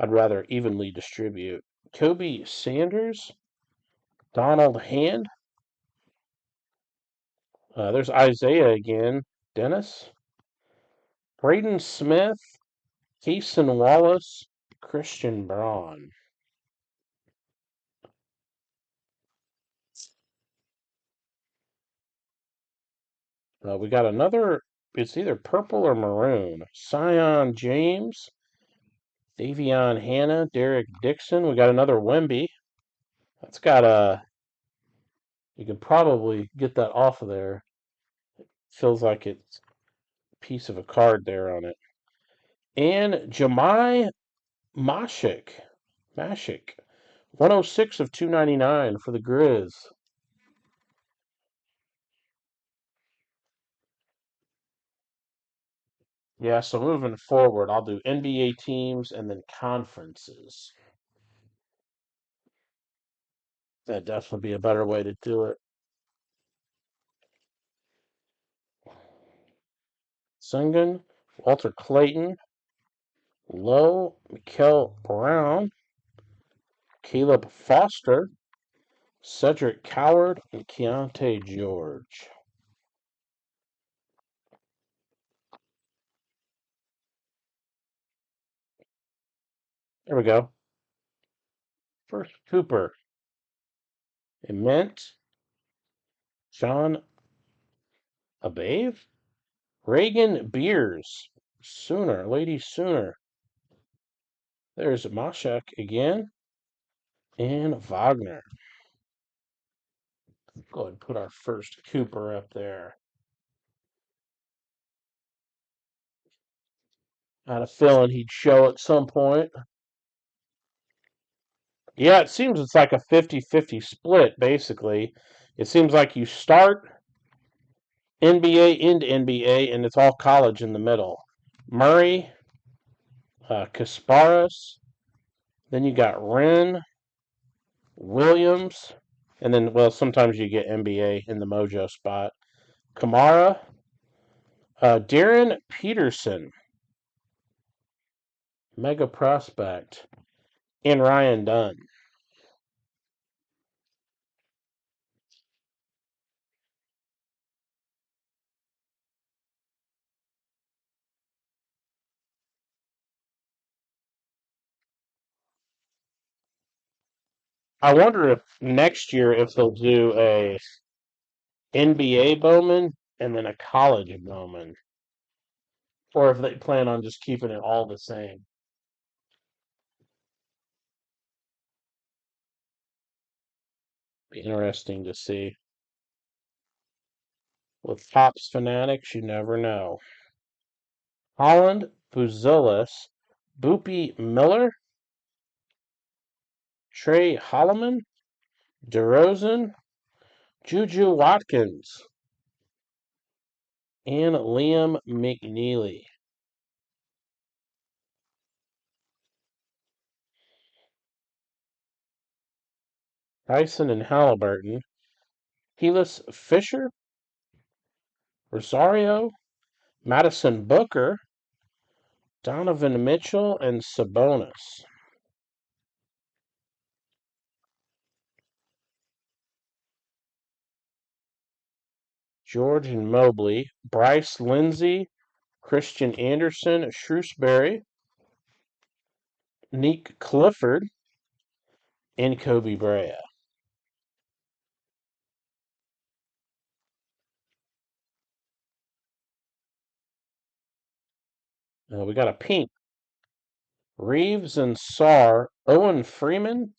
I'd rather evenly distribute. Kobe Sanders, Donald Hand. There's Isaiah again. Dennis, Braden Smith, Keeson Wallace, Christian Braun. We got another. It's either purple or maroon. Sion James, Davion Hannah, Derek Dixon. We got another Wemby. That's got a. You can probably get that off of there. Feels like it's a piece of a card there on it. And Jemai Mashik, 106 of 299 for the Grizz. Yeah, so moving forward, I'll do NBA teams and then conferences. That'd definitely be a better way to do it. Sengun, Walter Clayton, Lowe, Mikel Brown, Caleb Foster, Cedric Coward, and Keontae George. There we go. First Cooper, Ement, John Abave, Reagan Beers, Lady Sooner. There's Mashak again, and Wagner. Go ahead and put our first Cooper up there. I had a feeling he'd show at some point. Yeah, it seems it's like a 50-50 split, basically. It seems like you start NBA into NBA, and it's all college in the middle. Murray, Kasparis, then you got Wren, Williams, and then, well, sometimes you get NBA in the mojo spot. Kamara, Darren Peterson, mega prospect, and Ryan Dunn. I wonder if next year if they'll do a NBA Bowman and then a college Bowman, or if they plan on just keeping it all the same. Be interesting to see. With Tops Fanatics, you never know. Holland, Fuzilis, Boopy Miller, Trey Holloman, DeRozan, Juju Watkins, and Liam McNeely. Tyson and Halliburton, Helis Fisher, Rosario, Madison Booker, Donovan Mitchell, and Sabonis. George and Mobley, Bryce Lindsey, Christian Anderson, Shrewsbury, Neek Clifford, and Kobe Bryant. We got a pink. Reeves and Sarr, Owen Freeman,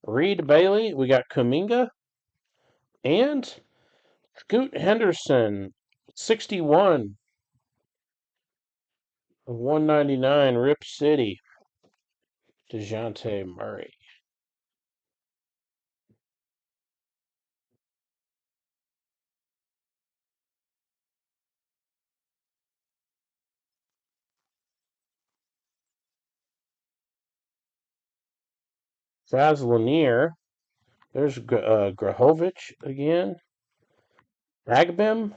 Reed Bailey. We got Kuminga and Scoot Henderson, 61 of 199, Rip City, DeJounte Murray. Faz Lanier. There's Grahovich again. Agbim.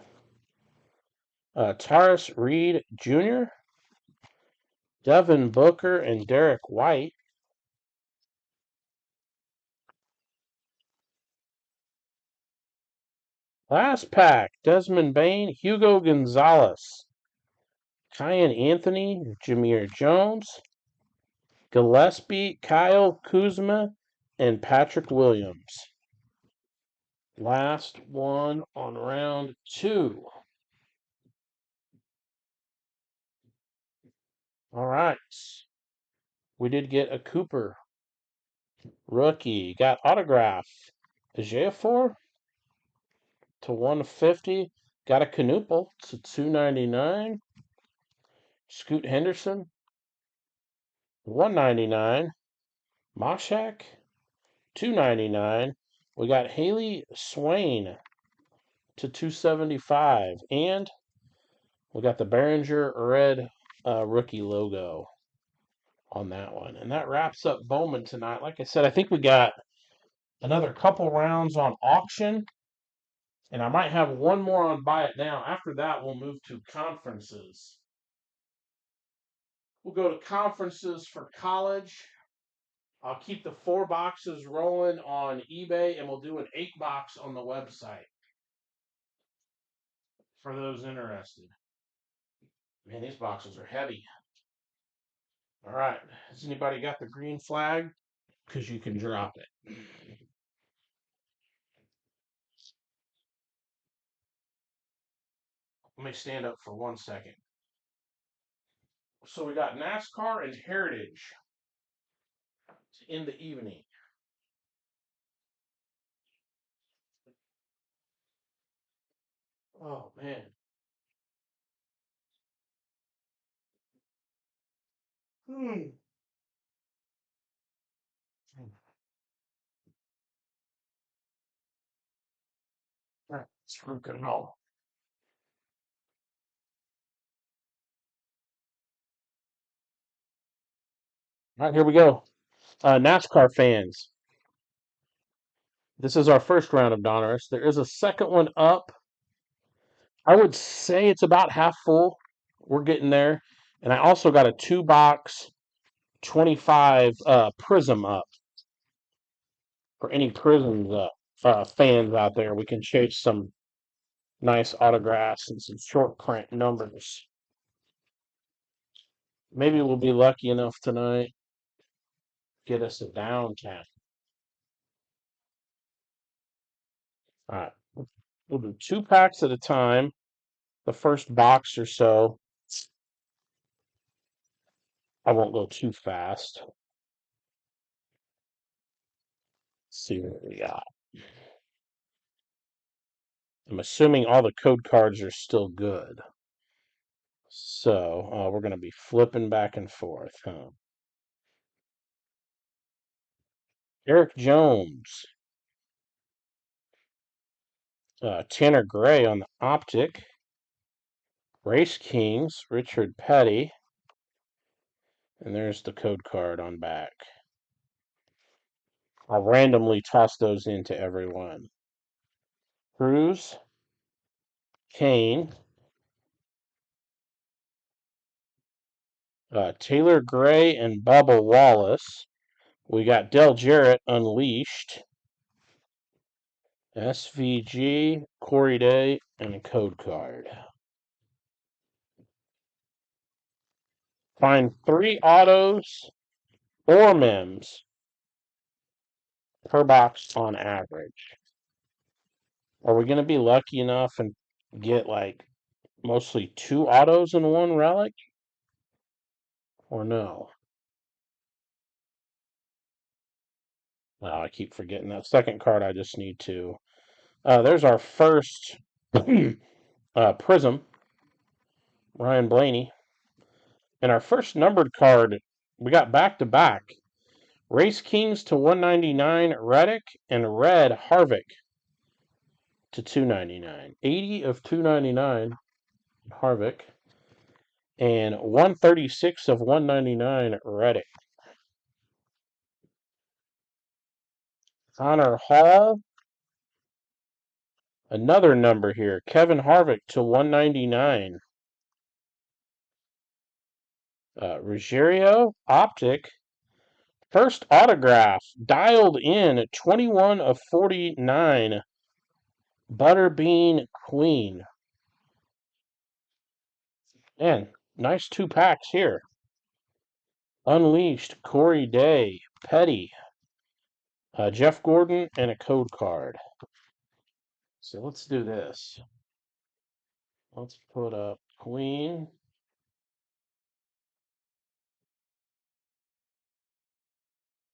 Taurus Reed Jr., Devin Booker, and Derek White. Last pack, Desmond Bain, Hugo Gonzalez, Kyan Anthony, Jameer Jones, Gillespie, Kyle Kuzma, and Patrick Williams. Last one on round 2. All right. We did get a Cooper rookie. Got autograph. Ejiofor to 150. Got a Canoopel to 299. Scoot Henderson, 199. Moshak, 299. We got Haley Swain to 275. And we got the Behringer red rookie logo on that one. And that wraps up Bowman tonight. Like I said, I think we got another couple rounds on auction. And I might have one more on Buy It Now. After that, we'll move to conferences. We'll go to conferences for college. I'll keep the 4 boxes rolling on eBay, and we'll do an 8 box on the website for those interested. Man, these boxes are heavy. All right. Has anybody got the green flag? Because you can drop it. Let me stand up for 1 second. So we got NASCAR and Heritage in the evening. Oh, man. It's freaking hell. All right, here we go. NASCAR fans. This is our first round of Donruss. There is a second one up. I would say it's about half full. We're getting there. And I also got a 2 box 25 Prism up. For any Prisms fans out there, we can chase some nice autographs and some short print numbers. Maybe we'll be lucky enough tonight get us a down count. All right. We'll do 2 packs at a time. The first box or so. I won't go too fast. Let's see what we got. I'm assuming all the code cards are still good. So we're going to be flipping back and forth, huh? Eric Jones. Tanner Gray on the optic. Race Kings, Richard Petty. And there's the code card on back. I'll randomly toss those into everyone. Cruz. Kane. Taylor Gray and Bubba Wallace. We got Del Jarrett Unleashed. SVG, Corey Day, and a code card. Find 3 autos or mems per box on average. Are we going to be lucky enough and get like mostly 2 autos and 1 relic? Or no? Well, I keep forgetting that second card. I just need to. There's our first Prism, Ryan Blaney. And our first numbered card, we got back to back. Race Kings to 199, Reddick, and Red Harvick to 299. 80 of 299, Harvick, and 136 of 199, Reddick. Connor Hall. Another number here. Kevin Harvick to 199. Ruggiero Optic. First autograph. Dialed in at 21 of 49. Butterbean Queen. Man, nice 2 packs here. Unleashed, Corey Day, Petty, Jeff Gordon, and a code card. So let's do this. Let's put up Queen.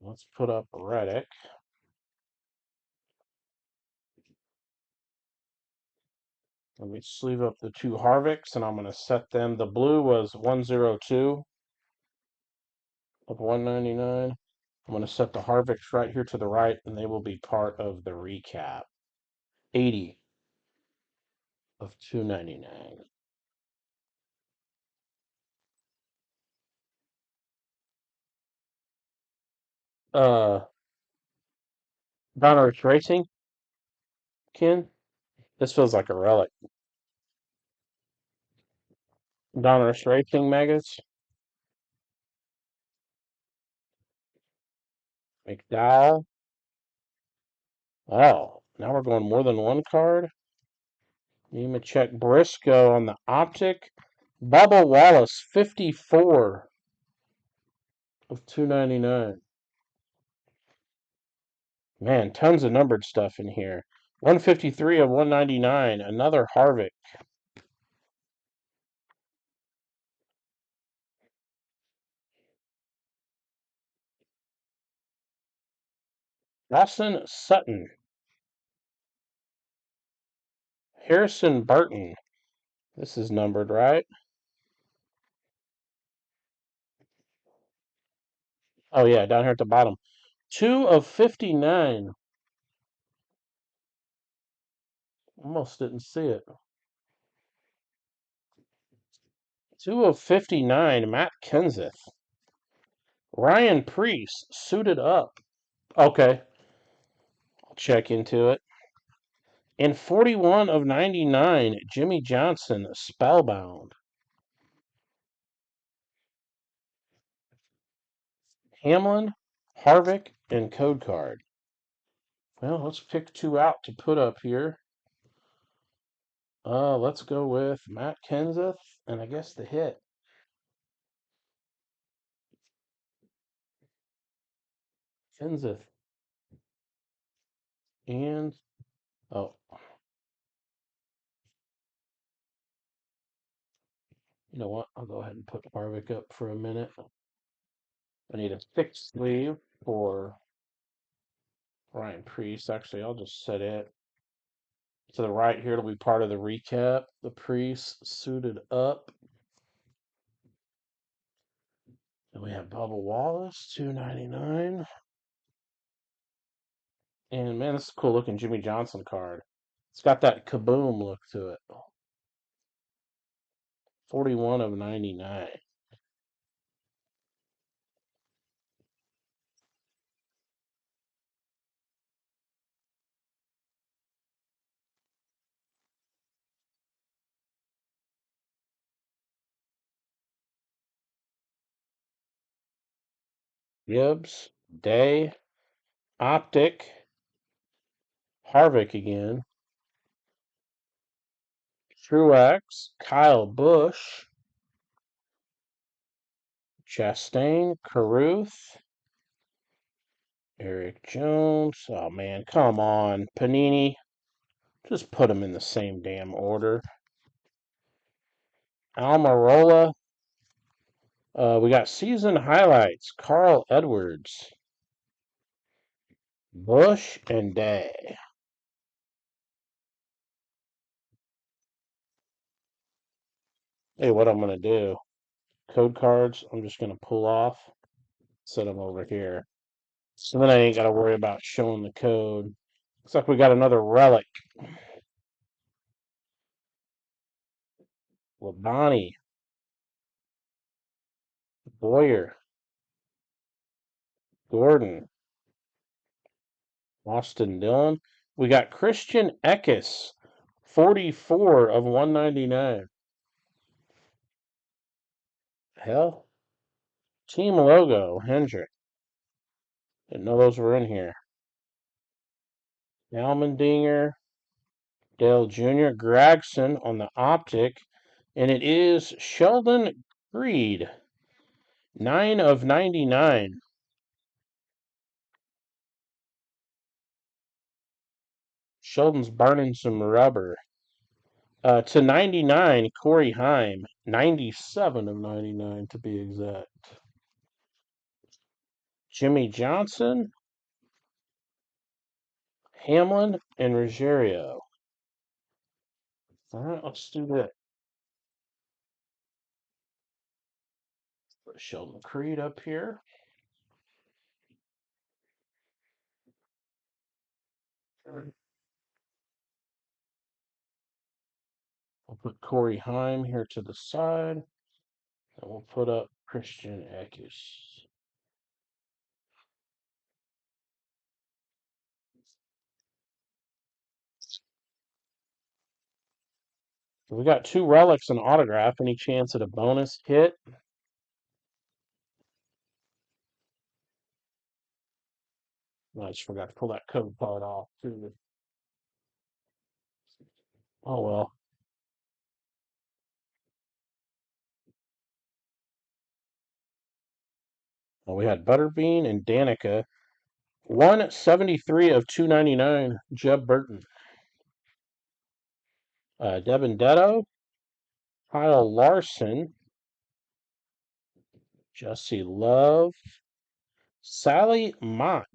Let's put up Reddick. Let me sleeve up the 2 Harvicks, and I'm going to set them. The blue was 102 of 199. I'm going to set the Harvicks right here to the right, and they will be part of the recap. 80 of 299. Uh, Donruss Racing, Ken. This feels like a relic. Donruss Racing Megas. McDowell. Oh, now we're going more than one card. Nemechek Briscoe on the optic. Bubba Wallace, 54 of 299. Man, tons of numbered stuff in here. 153 of 199. Another Harvick. Lawson Sutton. Harrison Burton. This is numbered, right? Oh, yeah, down here at the bottom. 2 of 59. Almost didn't see it. 2 of 59. Matt Kenseth. Ryan Preece suited up. Okay, I'll check into it. And 41 of 99. Jimmy Johnson, Spellbound. Hamlin, Harvick, and Code Card. Well, let's pick 2 out to put up here. Let's go with Matt Kenseth, and I guess the hit. Kenseth. And, oh, you know what? I'll go ahead and put Harvick up for a minute. I need a fixed sleeve for Ryan Preece. Actually, I'll just set it to the right here. It'll be part of the recap. The Preece suited up. And we have Bubba Wallace, 299. And man, this is a cool looking Jimmy Johnson card. It's got that kaboom look to it. 41 of 99. Gibbs, Day, Optic, Harvick again, Truex, Kyle Busch, Chastain, Caruth, Eric Jones. Oh man, come on, Panini. Just put them in the same damn order. Almirola. We got season highlights. Carl Edwards, Bush, and Day. Hey, what I'm gonna do? Code cards. I'm just gonna pull off, set them over here. So then I ain't gotta worry about showing the code. Looks like we got another relic. Labonte, Boyer, Gordon, Austin Dillon. We got Christian Eckes, 44 of 199. Hell, team logo, Hendrick. Didn't know those were in here. Almendinger, Dale Jr., Gregson on the optic, and it is Sheldon Creed, 9 of 99. Sheldon's burning some rubber. To 99, Corey Heim, 97 of 99 to be exact. Jimmy Johnson, Hamlin, and Ruggiero. All right, let's do that. Put Sheldon Creed up here. We'll put Corey Heim here to the side, and we'll put up Christian Eckes. We got 2 relics and autograph. Any chance at a bonus hit? I just forgot to pull that code card off too. Oh well. Well, we had Butterbean and Danica. 173 of 299. Jeb Burton. Devin Detto. Kyle Larson. Jesse Love. Sally Mott.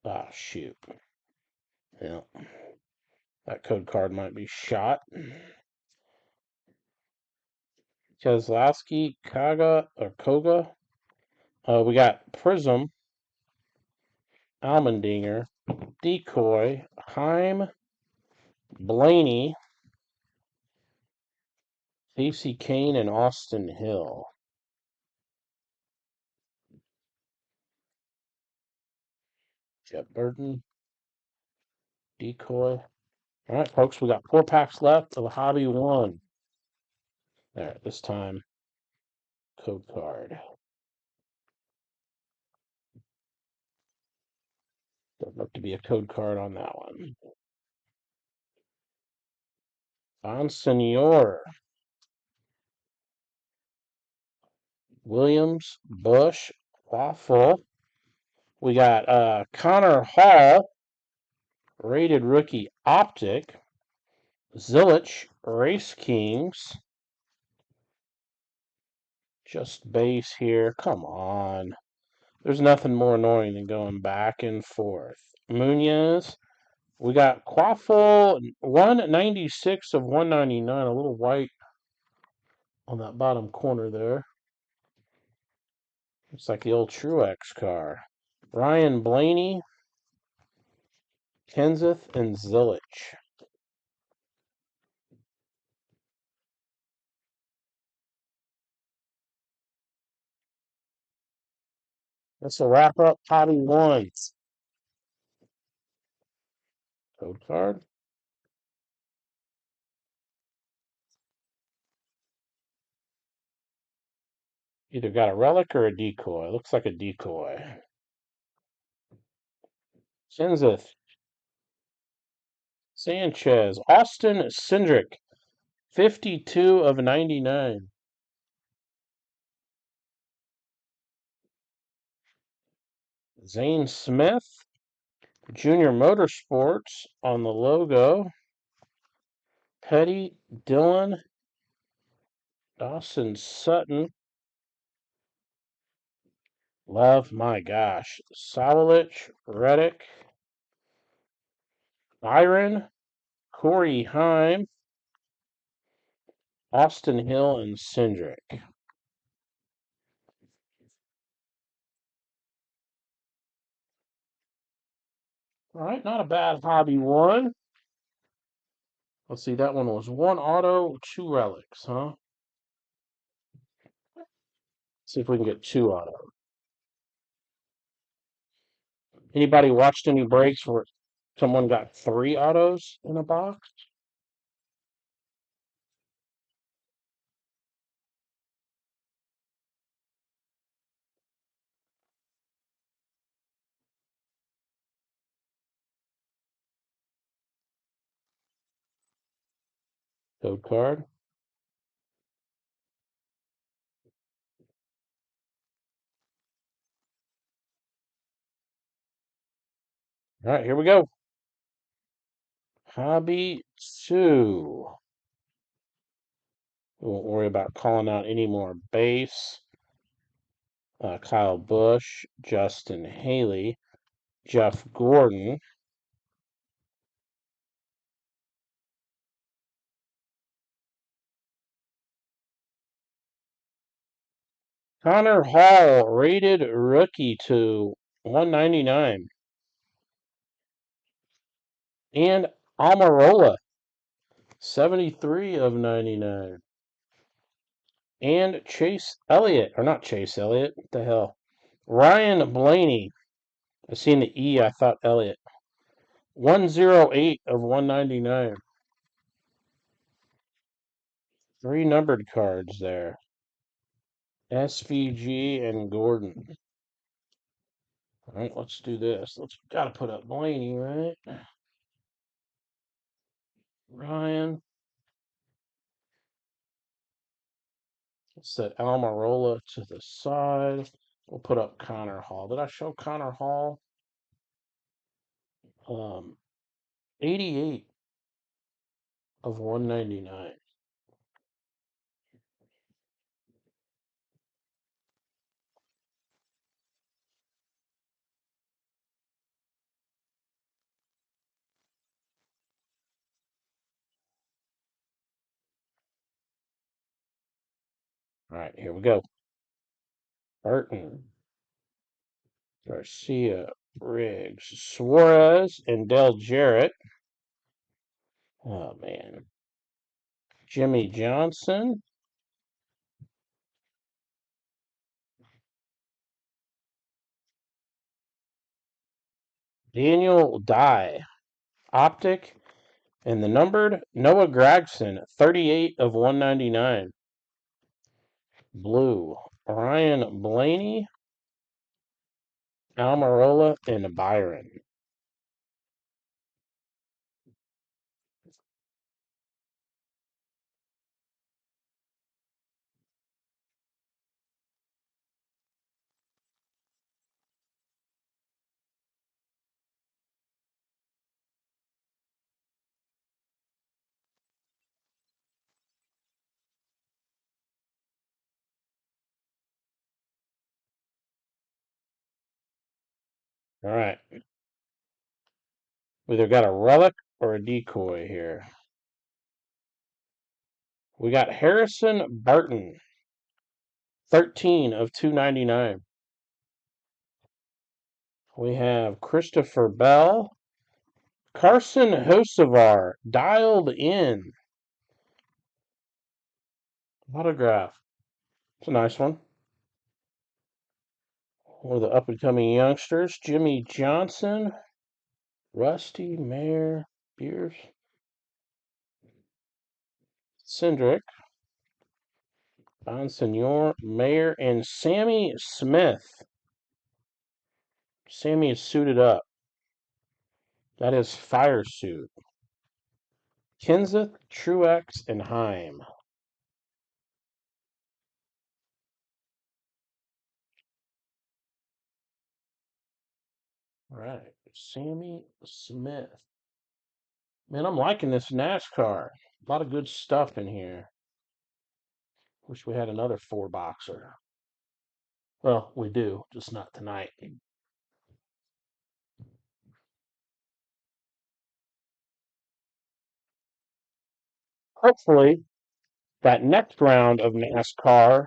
Ah, shoot. Yeah. That code card might be shot. Keselowski, Koga. We got Prism, Almendinger, Decoy, Heim, Blaney, Casey Kane, and Austin Hill. Jeb Burton, Decoy. All right, folks, we got 4 packs left of Hobby 1. All right, this time, code card. Doesn't look to be a code card on that one. Bonsignor, Williams, Bush, Waffle. We got Connor Hall, rated rookie optic. Zilich, Race Kings. Just base here. Come on. There's nothing more annoying than going back and forth. Munoz. We got Quaffle, 196 of 199. A little white on that bottom corner there. Looks like the old Truex car. Ryan Blaney, Kenseth, and Zilich. This will wrap up Hobby 1. Code card. Either got a relic or a decoy. Looks like a decoy. Kenseth, Sanchez, Austin Cindric, 52 of 99. Zane Smith, Junior Motorsports on the logo. Petty, Dillon, Dawson Sutton. Love, my gosh. Sawalich, Reddick, Byron, Corey Heim, Austin Hill, and Cindric. All right, not a bad Hobby 1. Let's see, that one was 1 auto, 2 relics, huh? See if we can get 2 auto. Anybody watched any breaks where someone got 3 autos in a box? Code card. All right, here we go. Hobby 2. We won't worry about calling out any more base. Kyle Busch, Justin Haley, Jeff Gordon, Connor Hall, rated rookie to 199, and Almirola, 73 of 99, and Chase Elliott, or not Chase Elliott, what the hell? Ryan Blaney. I seen the E, I thought Elliott. 108 of 199. 3 numbered cards there. SVG and Gordon. All right, let's do this. Let's gotta put up Blaney, right? Ryan. Let's set Almirola to the side. We'll put up Connor Hall. Did I show Connor Hall? 88 of 199. All right, here we go. Burton, Garcia, Riggs, Suarez, and Del Jarrett. Oh, man. Jimmy Johnson, Daniel Dye, Optic, and the numbered Noah Gragson, 38 of 199. Blue, Ryan Blaney, Almirola, and Byron. All right. We either got a relic or a decoy here. We got Harrison Barton, 13 of 299. We have Christopher Bell, Carson Hocevar, dialed in. Autograph. It's a nice one. One of the up and coming youngsters, Jimmy Johnson, Rusty, Mayer, Beers, Cindric, Bonsignor, Mayer, and Sammy Smith. Sammy is suited up. That is Fire Suit. Kenseth, Truex, and Heim. All right, Sammy Smith. Man, I'm liking this NASCAR. A lot of good stuff in here. Wish we had another 4 boxer. Well, we do, just not tonight. Hopefully, that next round of NASCAR,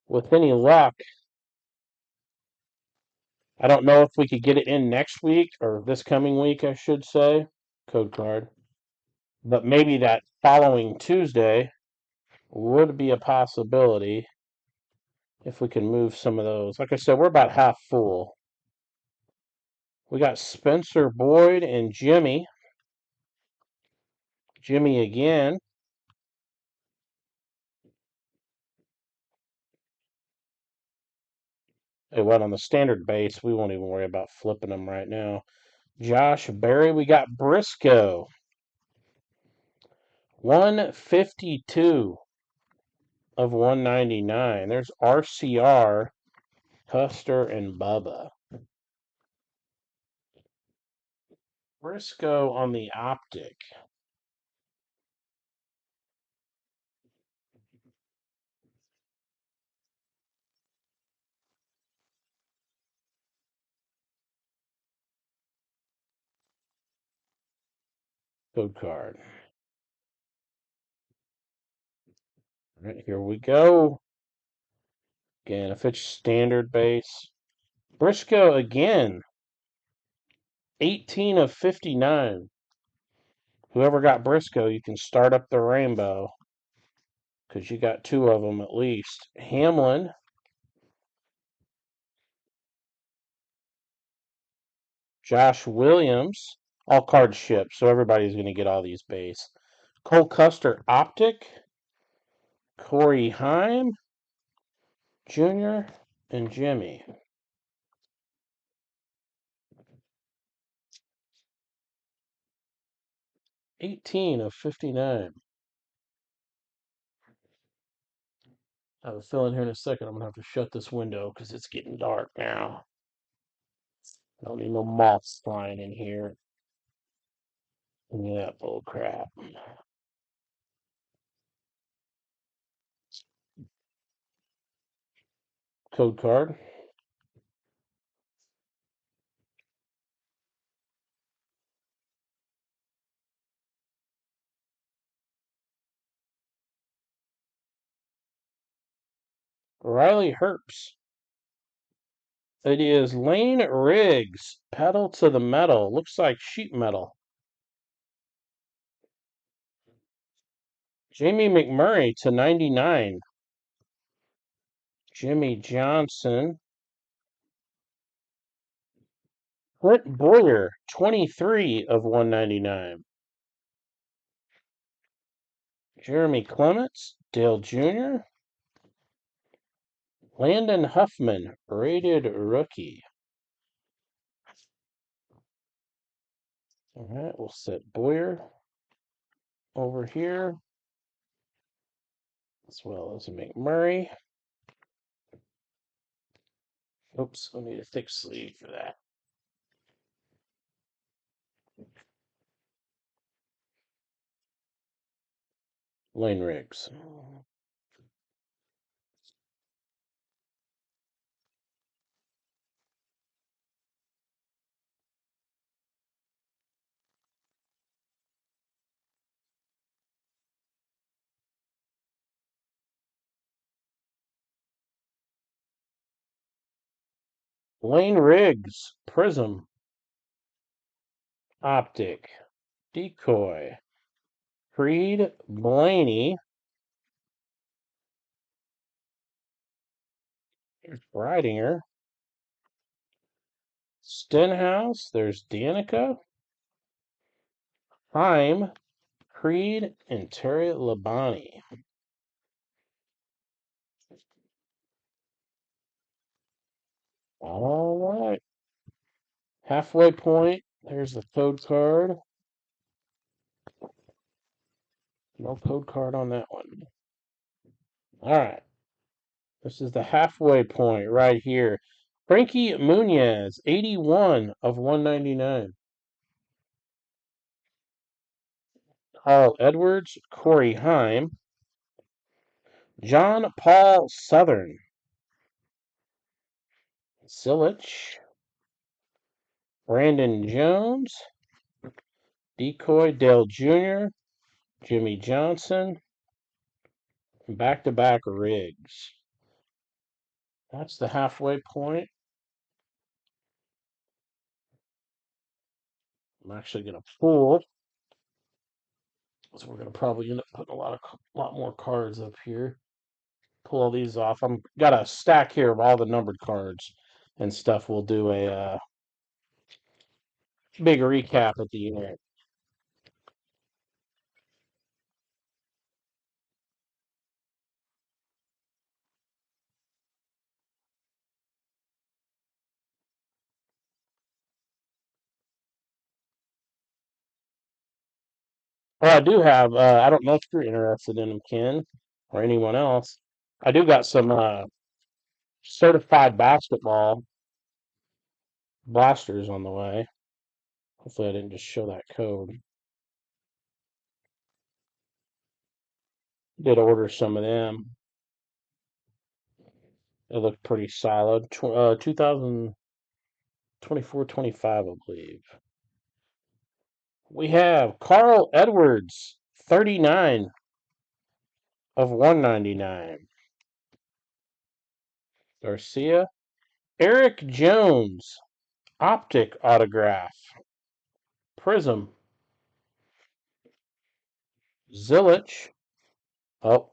with any luck, I don't know if we could get it in next week or this coming week, I should say. Code card. But maybe that following Tuesday would be a possibility if we can move some of those. Like I said, we're about half full. We got Spencer Boyd and Jimmy. Jimmy again. It went on the standard base. We won't even worry about flipping them right now. Josh Berry. We got Briscoe. 152 of 199. There's RCR, Custer, and Bubba. Briscoe on the optic. Code card. All right, here we go. Again, if it's standard base. Briscoe again. 18 of 59. Whoever got Briscoe, you can start up the rainbow because you got two of them at least. Hamlin. Josh Williams. All cards shipped, so everybody's going to get all these base. Cole Custer Optic. Corey Heim. Jr. and Jimmy. 18 of 59. I have a feeling here in a second I'm going to have to shut this window because it's getting dark now. I don't need no moths flying in here. Yeah, bull crap. Code card. Riley Herbst. It is Lane Riggs. Pedal to the metal. Looks like sheet metal. Jamie McMurray to 99. Jimmy Johnson. Clint Boyer, 23 of 199. Jeremy Clements, Dale Jr. Landon Huffman, rated rookie. All right, we'll set Boyer over here, as well as McMurray. Oops, I need a thick sleeve for that. Lane Riggs. Lane Riggs, Prism. Optic. Decoy. Creed Blaney. There's Breidinger. Stenhouse. There's Danica. Heim. Creed and Terry Labonte. All right. Halfway point. There's the code card. No code card on that one. All right. This is the halfway point right here. Frankie Muniz, 81 of 199. Carl Edwards, Corey Heim. John Paul Southern. Silich. Brandon Jones. Decoy Dale Jr. Jimmy Johnson. Back-to-back Riggs. That's the halfway point. I'm actually going to pull. So we're going to probably end up putting a lot more cards up here. Pull all these off. I'm got a stack here of all the numbered cards and stuff. We'll do big recap at the end. Well, I do have. I don't know if you're interested in them, Ken, or anyone else. I do got some certified basketball blasters on the way. Hopefully, I didn't just show that code. Did order some of them. They look pretty solid. 2024-25, I believe. We have Carl Edwards, 39 of 199. Garcia. Eric Jones, Optic autograph. Prism. Zillich. Oh,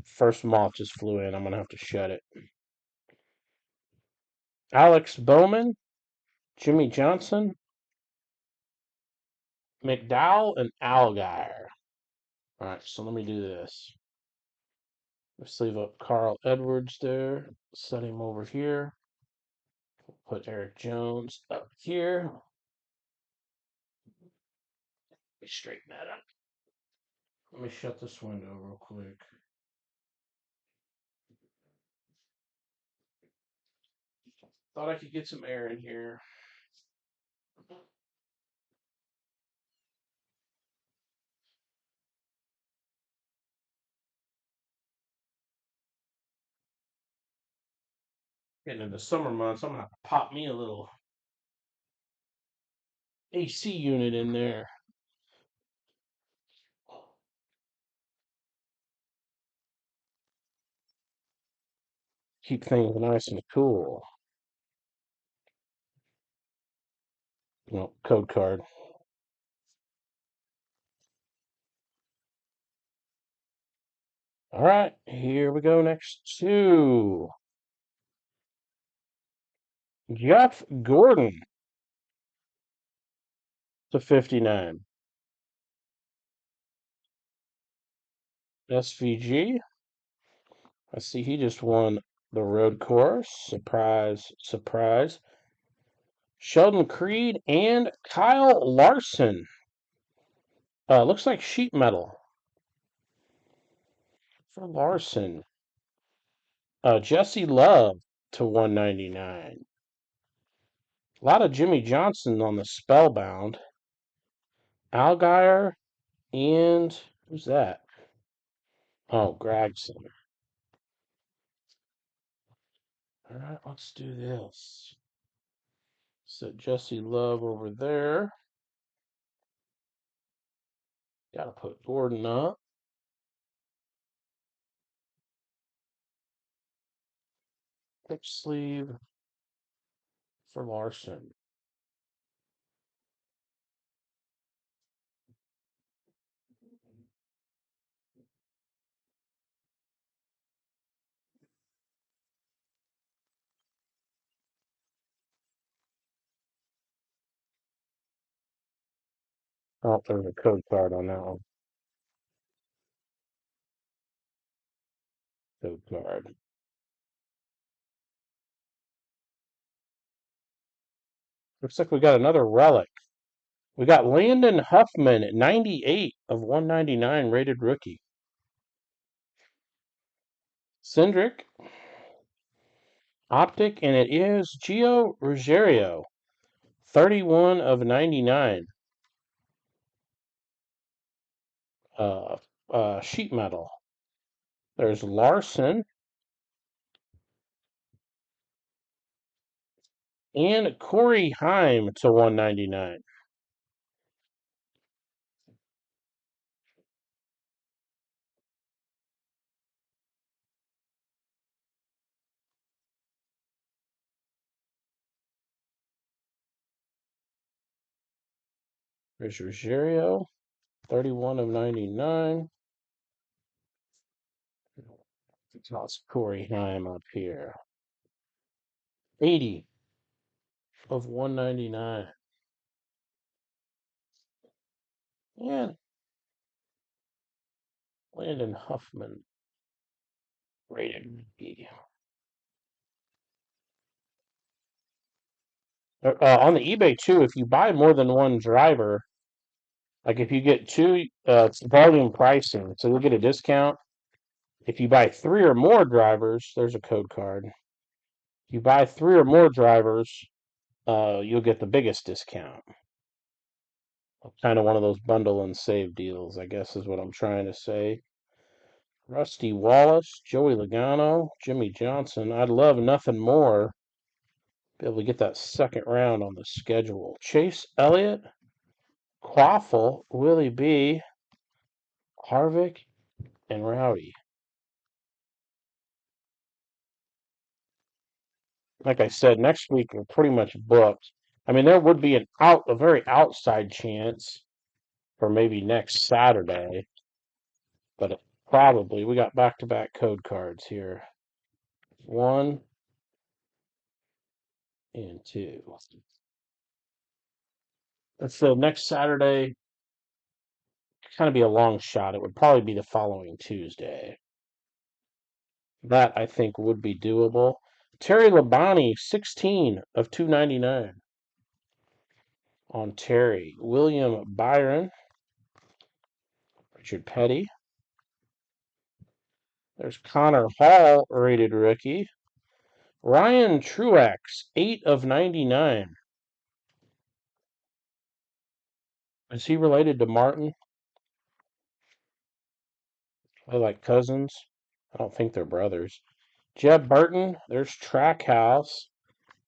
first moth just flew in. I'm going to have to shut it. Alex Bowman. Jimmy Johnson. McDowell and Algier. All right, so let me do this. Let's leave up Carl Edwards there. Set him over here. Put Eric Jones up here. Let me straighten that up. Let me shut this window real quick. Thought I could get some air in here. Getting into summer months, I'm gonna have to pop me a little AC unit in there. Keep things nice and cool. Code card. All right, here we go next to Jeff Gordon to 59. SVG. I see he just won the road course. Surprise, surprise. Sheldon Creed and Kyle Larson. Looks like sheet metal for Larson. Jesse Love to 199. A lot of Jimmy Johnson on the Spellbound. Algier and who's that? Oh, Gregson. All right, let's do this. Set Jesse Love over there. Got to put Gordon up. Pitch sleeve for Larson. Oh, there's a code card on that one. Code card. Looks like we got another relic. We got Landon Huffman at 98 of 199 rated rookie. Cindric, Optic, and it is Gio Ruggiero, 31 of 99. Sheet metal. There's Larson and Corey Heim to 199. There's Ruggiero, 31 of 99. Toss Corey Heim up here. 80 of 199. And Landon Huffman rated B. On the eBay too, if you buy more than one driver, like if you get two, it's volume pricing, so you'll get a discount. If you buy three or more drivers, there's a code card. If you buy three or more drivers, you'll get the biggest discount. Kind of one of those bundle and save deals, I guess is what I'm trying to say. Rusty Wallace, Joey Logano, Jimmy Johnson. I'd love nothing more be able to get that second round on the schedule. Chase Elliott, Quaffle, Willie B, Harvick, and Rowdy. Like I said, next week we're pretty much booked. I mean, there would be a very outside chance for maybe next Saturday, but probably we got back-to-back code cards here. 1 and 2. That's the next Saturday. Kind of be a long shot. It would probably be the following Tuesday. That I think would be doable. Terry Labonte, 16 of 299 on Terry. William Byron, Richard Petty. There's Connor Hall, rated rookie. Ryan Truex, 8 of 99. Is he related to Martin? Are they like cousins? I don't think they're brothers. Jeb Burton, there's Trackhouse.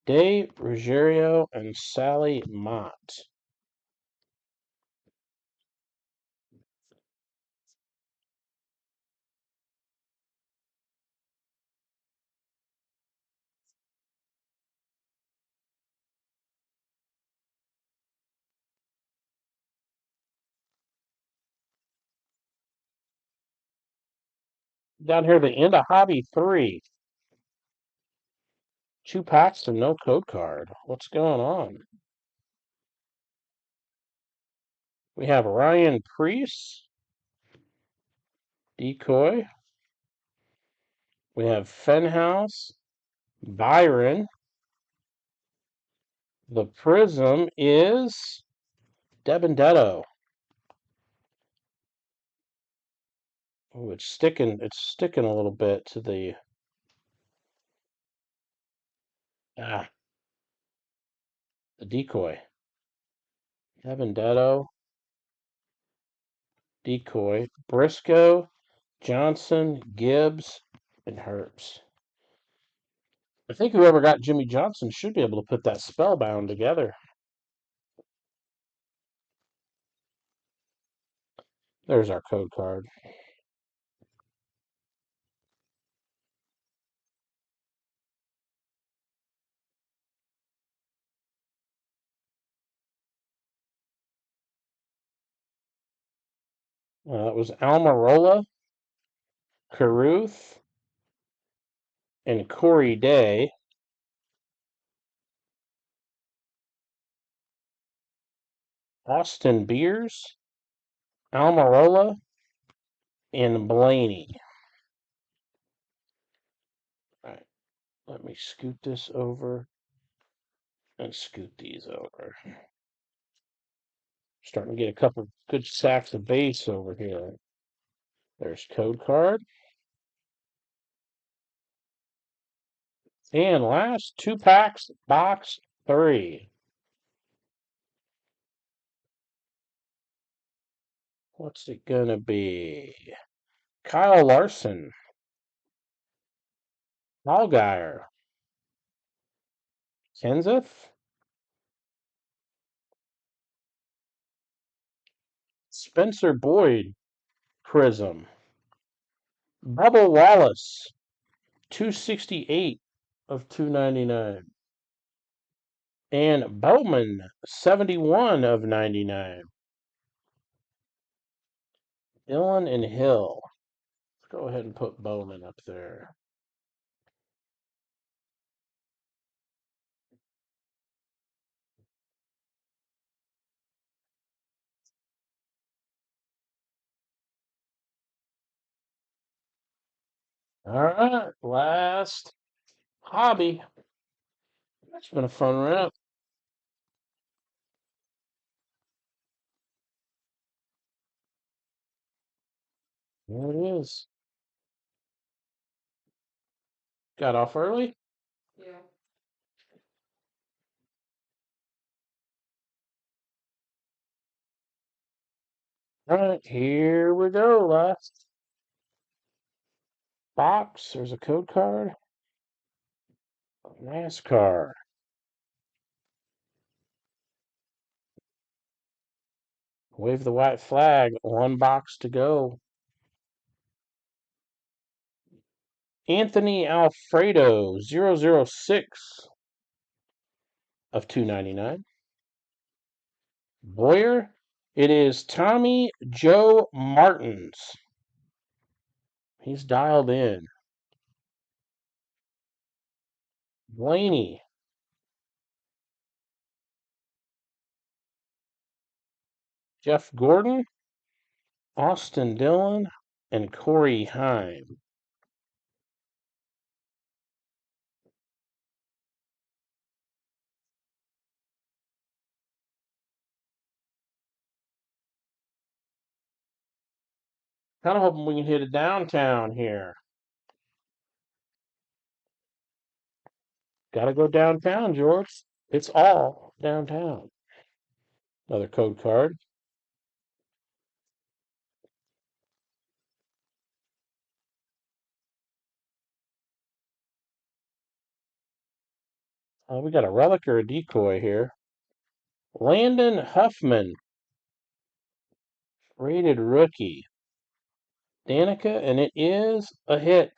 Dave Ruggiero and Sally Mott. Down here, the end of Hobby 3. 2 packs and no code card. What's going on? We have Ryan Priest, Decoy. We have Fenhouse, Byron. The Prism is Debendetto. Oh, it's sticking a little bit to the the decoy. Debendetto, Decoy, Briscoe, Johnson, Gibbs, and Herbst. I think whoever got Jimmy Johnson should be able to put that spellbound together. There's our code card. That was Almirola, Caruth, and Corey Day. Austin Beers, Almirola, and Blaney. All right, let me scoot this over and scoot these over. Starting to get a couple good sacks of base over here. There's code card. And last 2 packs, box 3. What's it gonna be? Kyle Larson, Allgaier, Kenseth, Spencer Boyd, Prism, Bubba Wallace, 268 of 299. And Bowman, 71 of 99. Dillon and Hill. Let's go ahead and put Bowman up there. All right, last hobby. It's been a fun round. There it is. Got off early. Yeah. All right, here we go. Last box. There's a code card. NASCAR. Wave the white flag. One box to go. Anthony Alfredo 006 of 299. Boyer. It is Tommy Joe Martins. He's dialed in. Blaney. Jeff Gordon. Austin Dillon. And Corey Heim. Kind of hoping we can hit a downtown here. Got to go downtown, George. It's all downtown. Another code card. We got a relic or a decoy here. Landon Huffman, rated rookie. Danica, and it is a hit.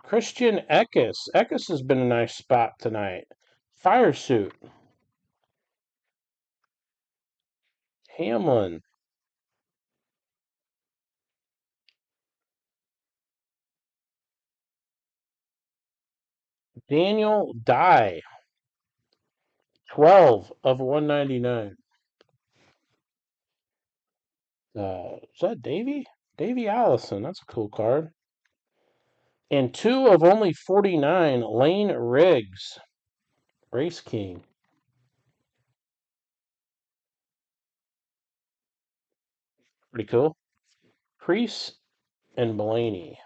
Christian Eckes. Eckes has been a nice spot tonight. Fire suit. Hamlin. Daniel Dye. 12 of 199. Is that Davy? Davy Allison. That's a cool card. And 2 of only 49. Lane Riggs. Race King. Pretty cool. Priest and Blaney.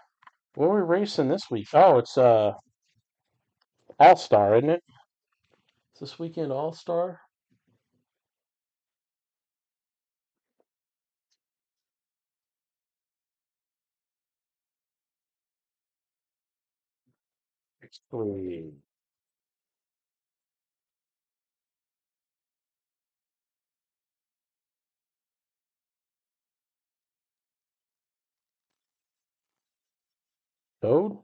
What are we racing this week? Oh, it's All Star, isn't it? Is this weekend All Star? Three. Code?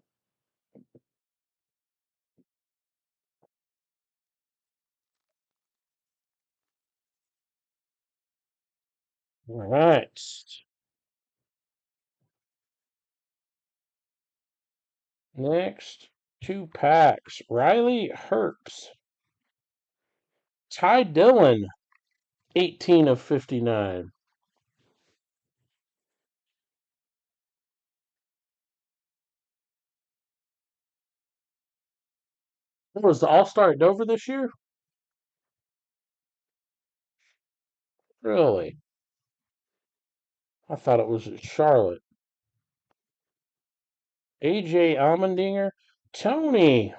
All right. Next, 2 packs. Riley Herbst. Ty Dillon, 18 of 59. What was the All Star at Dover this year? Really? I thought it was at Charlotte. AJ Allmendinger. Tony.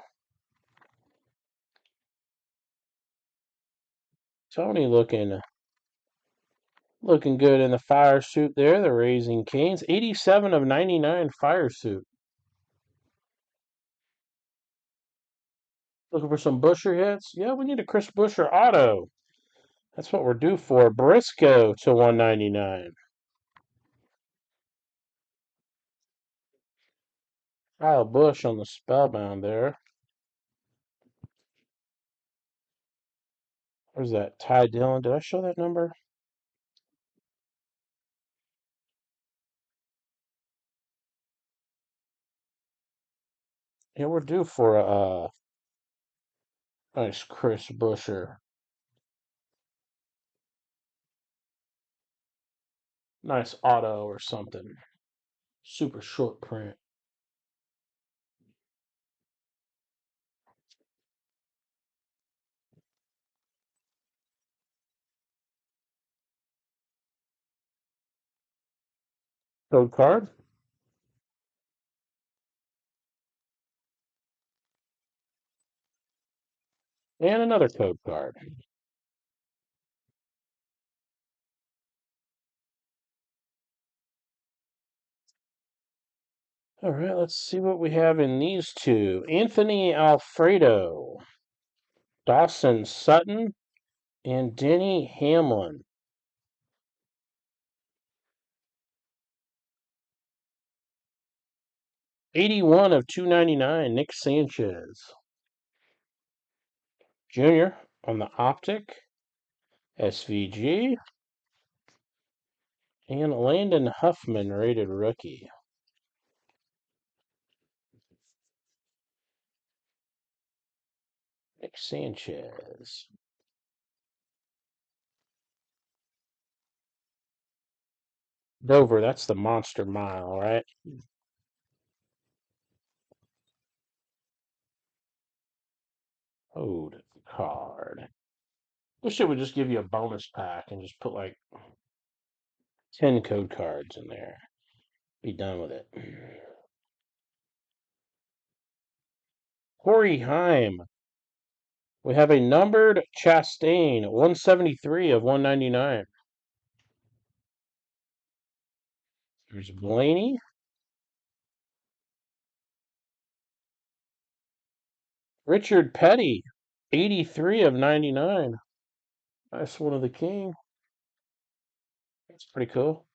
Tony looking good in the fire suit there. The Raising Canes. 87 of 99 fire suit. Looking for some Busher hits? Yeah, we need a Chris Busher auto. That's what we're due for. Briscoe to 199. Kyle Busch on the spellbound there. Where's that? Ty Dillon. Did I show that number? Yeah, we're due for a nice Chris Busher. Nice auto or something. Super short print. Code card. And another code card. All right, let's see what we have in these two. Anthony Alfredo, Dawson Sutton, and Denny Hamlin. 81 of 299, Nick Sanchez. Junior on the Optic, SVG, and Landon Huffman, rated rookie. Nick Sanchez. Dover, that's the Monster Mile, right? Code card. Wish it would just give you a bonus pack and just put like 10 code cards in there. Be done with it. Corey Heim. We have a numbered Chastain, 173 of 199. There's Blaney. Richard Petty, 83 of 99. Nice one of the king. That's pretty cool.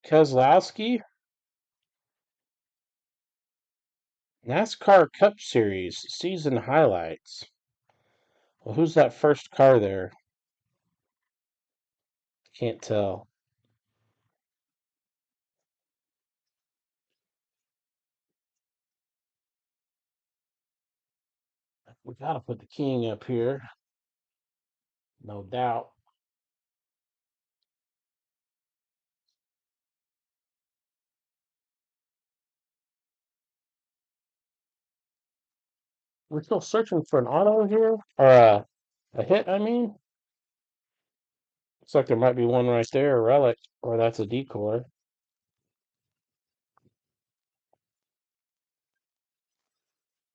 Keselowski. NASCAR Cup Series season highlights. Well, who's that first car there? Can't tell. We gotta put the king up here. No doubt. We're still searching for an auto here? Or a hit, I mean? Looks like there might be one right there, a relic, or that's a decoy.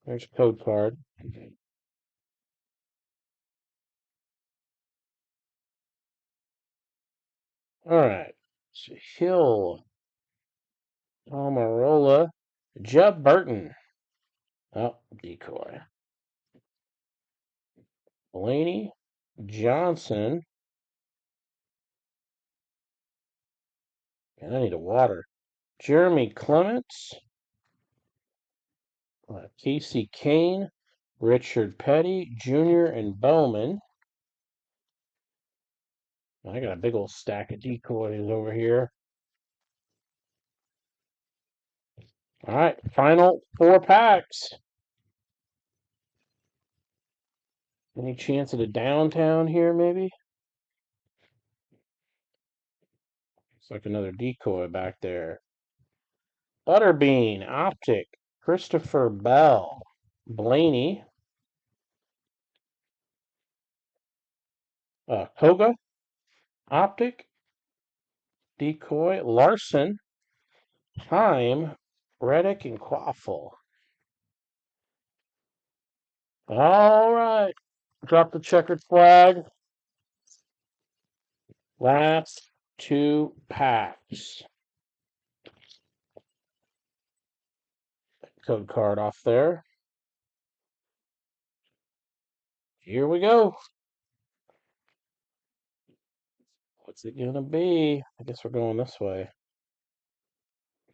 There's a code card. All right. So Hill, Almirola, Jeb Burton. Oh, decoy. Blaney, Johnson. And I need a water. Jeremy Clements, Casey Kane, Richard Petty, Jr., and Bowman. I got a big old stack of decoys over here. All right, final 4 packs. Any chance of a downtown here, maybe? It's like another decoy back there. Butterbean, Optic, Christopher Bell, Blaney, Koga, Optic, Decoy, Larson, Time, Reddick, and Quaffle. All right. Drop the checkered flag. Last 2 packs. Code card off there. Here we go. What's it gonna be? I guess we're going this way.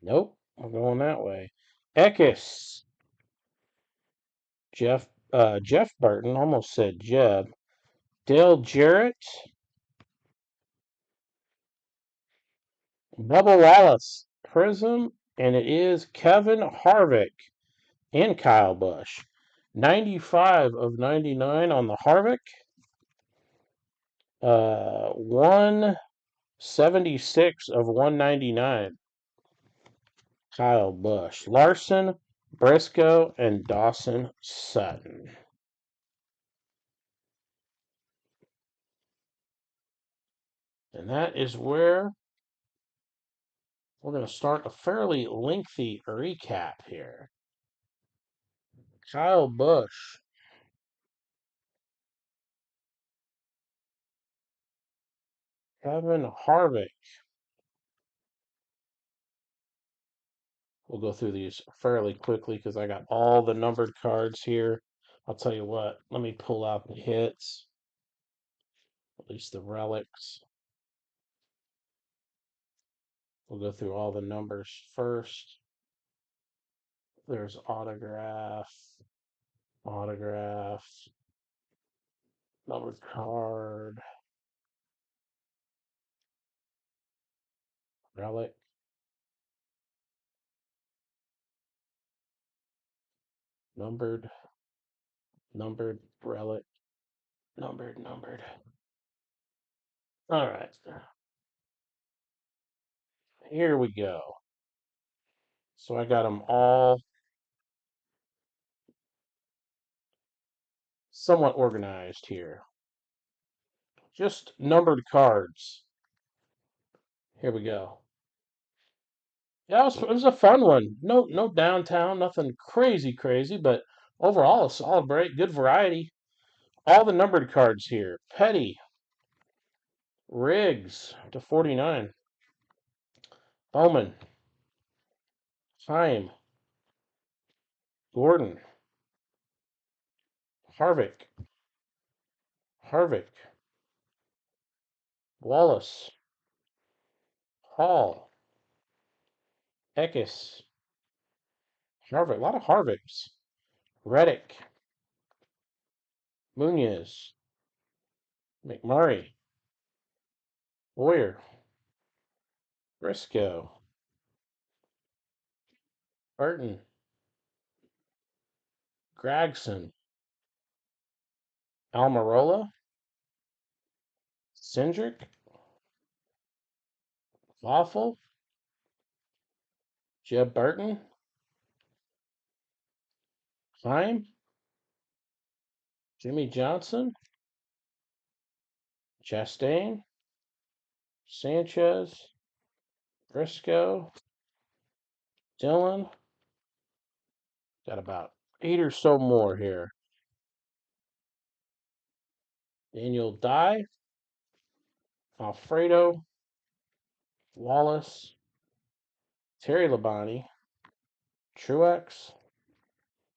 Nope, we're going that way. Ekis. Jeff Burton, almost said Jeb. Dale Jarrett. Bubba Wallace. Prism. And it is Kevin Harvick and Kyle Busch. 95 of 99 on the Harvick. 176 of 199. Kyle Busch. Larson, Briscoe, and Dawson Sutton. And that is where We're going to start a fairly lengthy recap here. Kyle Busch. Kevin Harvick. We'll go through these fairly quickly because I got all the numbered cards here. I'll tell you what, let me pull out the hits, at least the relics. We'll go through all the numbers first. There's autograph, numbered card, relic, numbered, relic, numbered. All right, here we go. So I got them all somewhat organized here. Just numbered cards. Here we go. Yeah, it was a fun one. No downtown, nothing crazy, but overall a solid break, good variety. All the numbered cards here. Petty, Riggs to 49. Bowman, Heim, Gordon, Harvick, Wallace, Hall, Eckes, Harvick, a lot of Harvicks. Reddick, Munoz, McMurray, Boyer, Briscoe, Burton, Gregson, Almirola, Cindric, Waffle, Jeb Burton, Heim, Jimmy Johnson, Chastain, Sanchez, Briscoe, Dillon. Got about 8 or so more here. Daniel Dye, Alfredo, Wallace, Terry Labonte, Truex,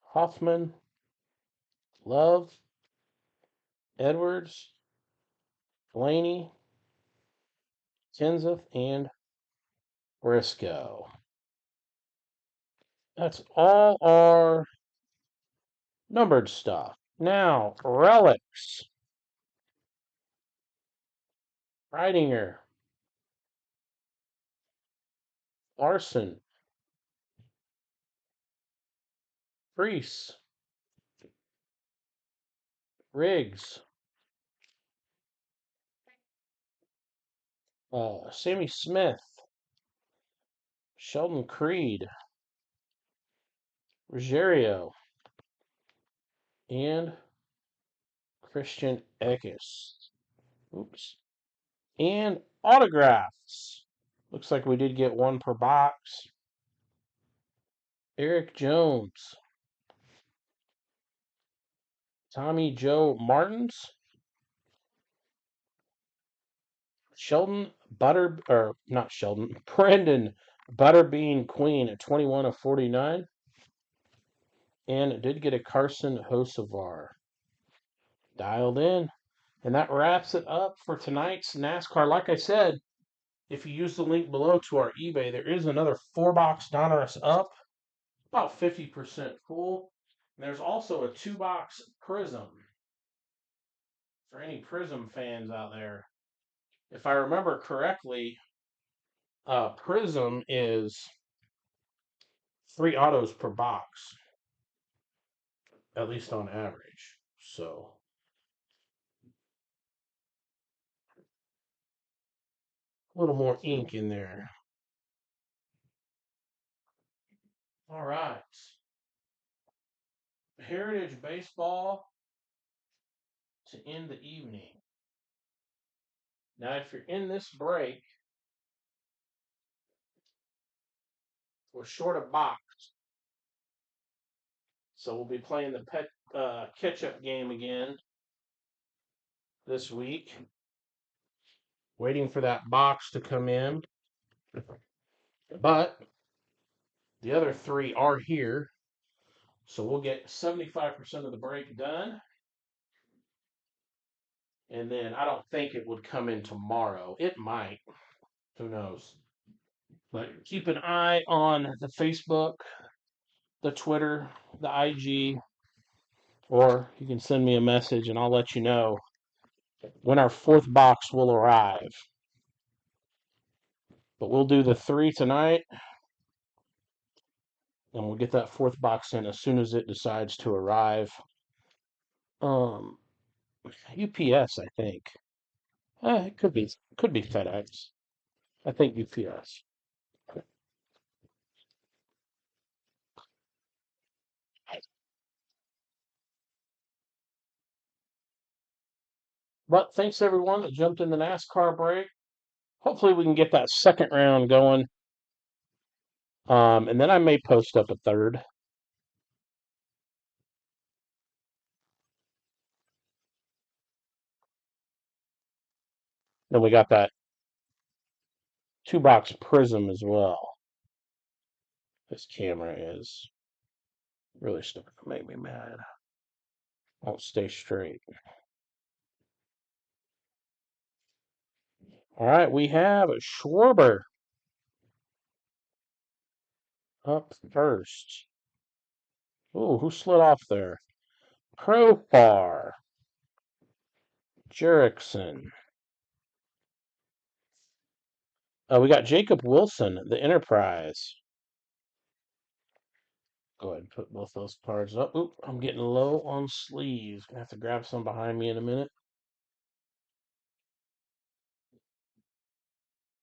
Hoffman, Love, Edwards, Blaney, Kenseth, and Briscoe. That's all our numbered stuff. Now, relics. Reidinger, Larson, Reese, Riggs, Sammy Smith, Sheldon Creed, Ruggiero, and Christian Eckes. Oops. And autographs. Looks like we did get one per box. Eric Jones, Tommy Joe Martins, Sheldon Butter, or not Sheldon, Brendan Butterbean Queen at 21 of 49. And did get a Carson Hocevar dialed in. And that wraps it up for tonight's NASCAR. Like I said, if you use the link below to our eBay, there is another 4-box Donruss up, about 50% full. And there's also a 2-box Prism for any Prism fans out there. If I remember correctly, Prism is 3 autos per box, at least on average. So a little more ink in there. All right. Heritage Baseball to end the evening. Now, if you're in this break, We're short a box, so we'll be playing the catch-up game again this week. Waiting for that box to come in, but the other three are here, so we'll get 75% of the break done. And then I don't think it would come in tomorrow. It might. Who knows? But keep an eye on the Facebook, the Twitter, the IG, or you can send me a message and I'll let you know when our fourth box will arrive. But we'll do the three tonight, and we'll get that fourth box in as soon as it decides to arrive. UPS, I think. It could be FedEx. I think UPS. But thanks everyone that jumped in the NASCAR break. Hopefully we can get that second round going. And then I may post up a third. Then we got that 2-box prism as well. This camera is really starting to make me mad. Won't stay straight. All right, we have Schwarber up first. Ooh, who slid off there? Profar. Jerickson. We got Jacob Wilson, the Enterprise. Go ahead and put both those cards up. Oop, I'm getting low on sleeves. Gonna have to grab some behind me in a minute.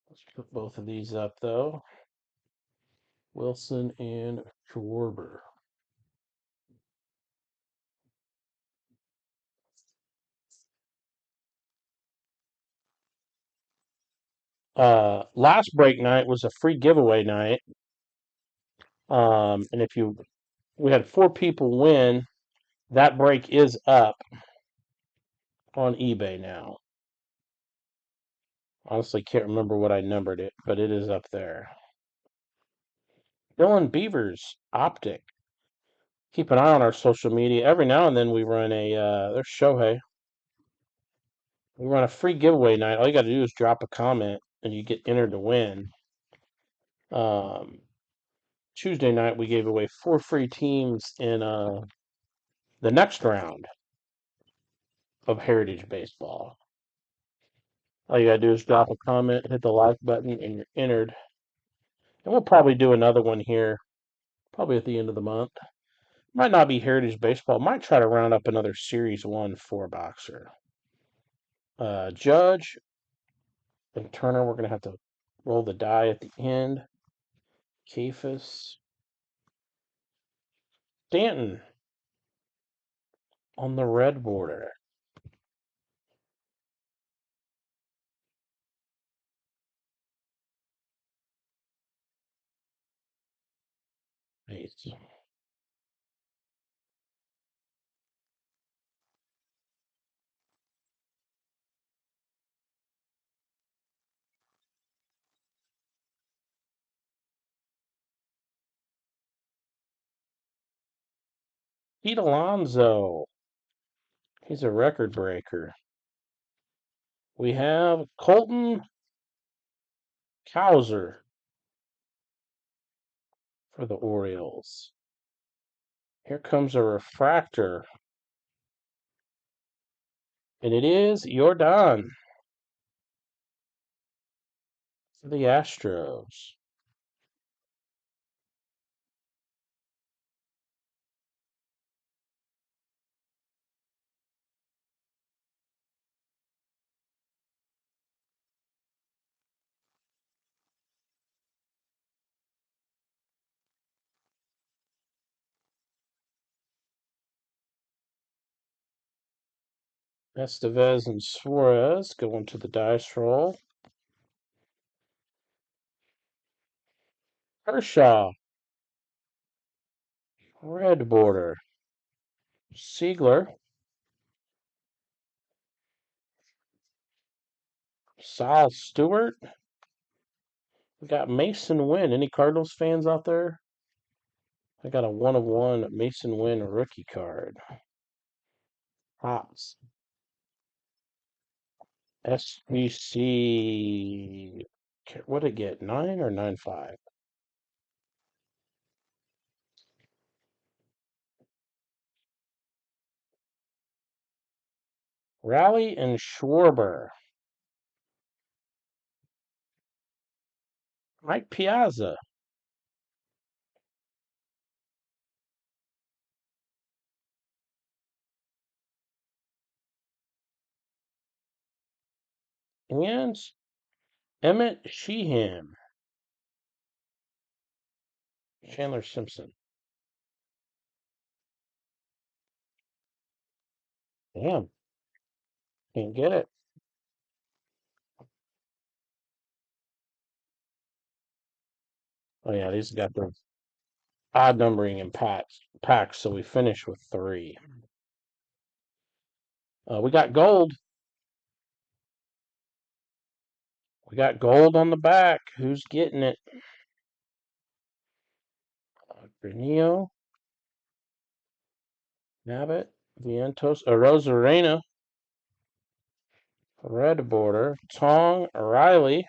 Let's put both of these up though. Wilson and Schwarber. Last break night was a free giveaway night. And if we had 4 people win, that break is up on eBay now. Honestly, can't remember what I numbered it, but it is up there. Dylan Beavers, Optic. Keep an eye on our social media. Every now and then we run there's Shohei. We run a free giveaway night. All you got to do is drop a comment and you get entered to win. Tuesday night we gave away 4 free teams in the next round of Heritage Baseball. All you got to do is drop a comment, hit the like button, and you're entered. And we'll probably do another one here, probably at the end of the month. Might not be Heritage Baseball. Might try to round up another Series 1 4-boxer. Judge and Turner, we're going to have to roll the die at the end. Cephas. Stanton on the red border. Nice. Pete Alonso. He's a record breaker. We have Colton Cowser for the Orioles. Here comes a refractor. And it is Jordan for the Astros. Estevez and Suarez going to the dice roll. Kershaw Red border. Siegler. Sal Stewart. We got Mason Wynn. Any Cardinals fans out there? I got a 1/1 Mason Wynn rookie card. Hops. SBC. What did it get? 9 or 9.5? Raleigh and Schwarber. Mike Piazza. And Emmett Sheehan. Chandler Simpson. Damn. Can't get it. Oh, yeah. These got the odd numbering in packs, so we finish with 3. We got gold. We got gold on the back. Who's getting it? Granillo, Nabbit, Vientos, Rosarena, red border, Tong, Riley,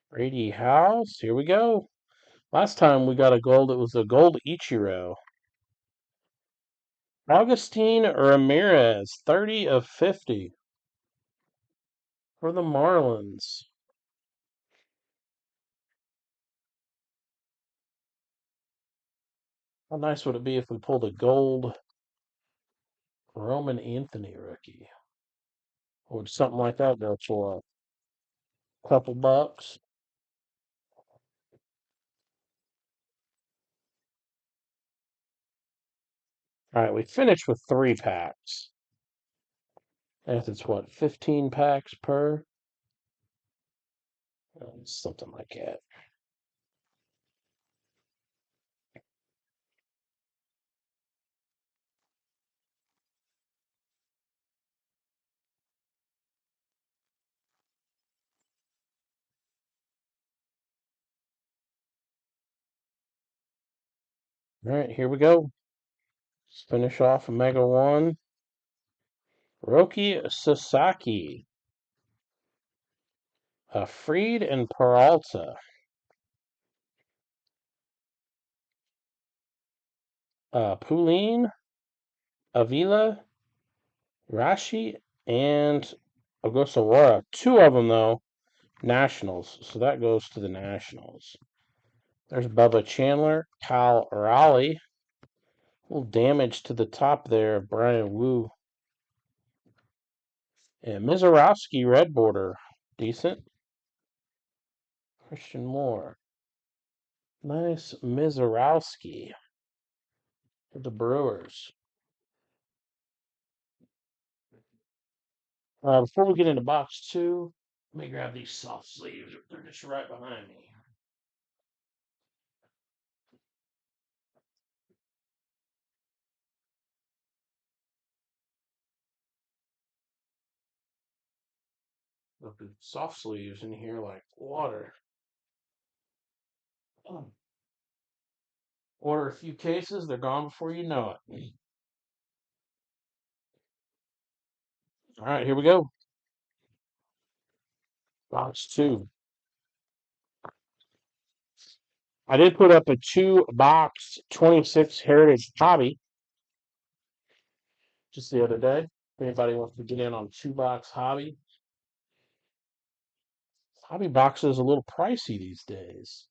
Brady House. Here we go. Last time we got a gold, it was a gold Ichiro. Augustine Ramirez, 30/50 for the Marlins. How nice would it be if we pulled a gold Roman Anthony rookie? Would something like that go for a couple bucks? All right, we finished with 3 packs. And it's what, 15 packs per? Something like that. All right, here we go. Let's finish off Mega 1. Roki Sasaki. Freed and Peralta. Pauline, Avila, Rashi, and Ogosawara. 2 of them, though, Nationals. So that goes to the Nationals. There's Bubba Chandler, Kyle Raleigh. A little damage to the top there of Brian Wu. And Mizorowski, red border. Decent. Christian Moore. Nice Mizorowski for the Brewers. Before we get into box 2, let me grab these soft sleeves. They're just right behind me. Look, the soft sleeves in here like water. Order a few cases, they're gone before you know it. All right, here we go. Box 2. I did put up a 2-box 26 Heritage Hobby just the other day. If anybody wants to get in on 2-box hobby. Hobby box is a little pricey these days.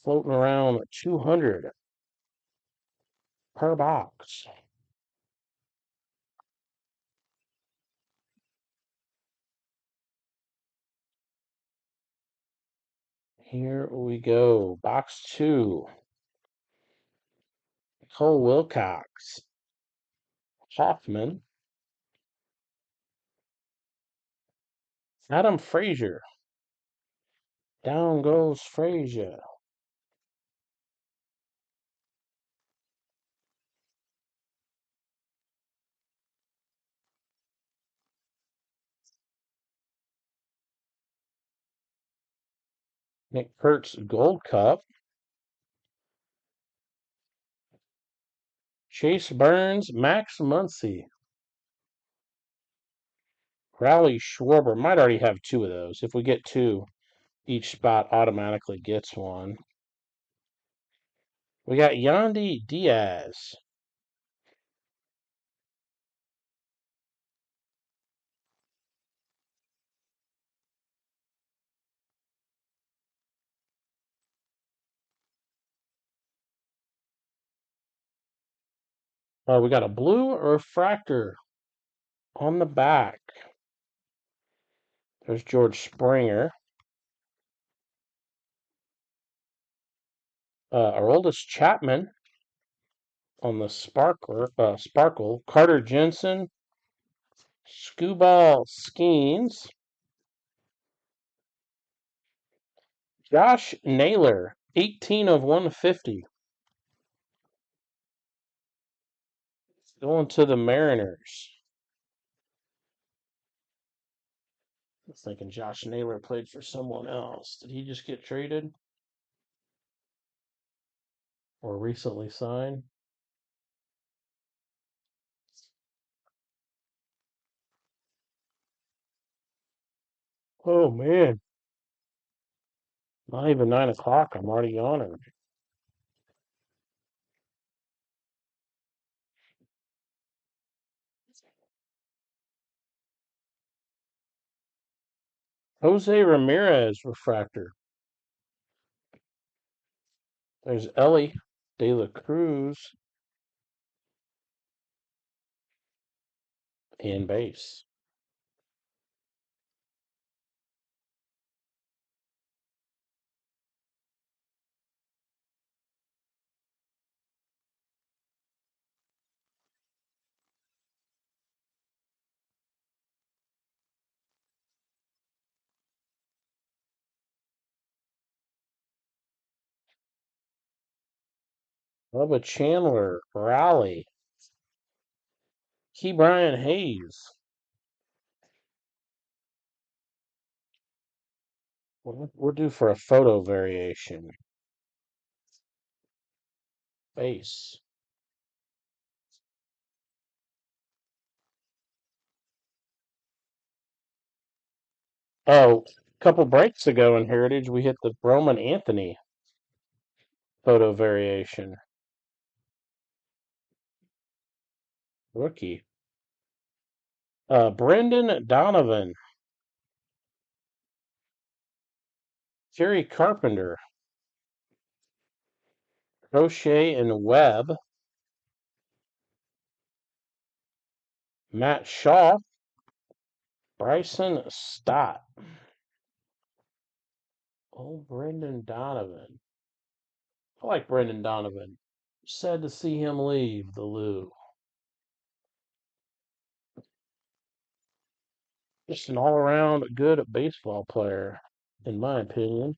Floating around 200 per box. Here we go. Box 2. Cole Wilcox. Hoffman. Adam Frazier. Down goes Frazier. Nick Kurtz Gold Cup. Chase Burns, Max Muncy. Raleigh Schwarber might already have two of those. If we get two, each spot automatically gets one. We got Yandy Diaz. We got a blue refractor on the back. There's George Springer. Aroldis Chapman on the sparkle. Carter Jensen. Scuba Skeens. Josh Naylor, 18 of 150. Going to the Mariners. I was thinking Josh Naylor played for someone else. Did he just get traded? Or recently signed? Oh, man. Not even 9 o'clock. I'm already yawning. Jose Ramirez refractor. There's Ellie De La Cruz in base. Bubba Chandler, Raleigh. Key Brian Hayes. We're due for a photo variation. Base. Oh, a couple breaks ago in Heritage, we hit the Roman Anthony photo variation. Rookie. Brendan Donovan. Jerry Carpenter. Crochet and Webb. Matt Shaw. Bryson Stott. Oh, Brendan Donovan. I like Brendan Donovan. Sad to see him leave the Lou. Just an all-around good baseball player, in my opinion.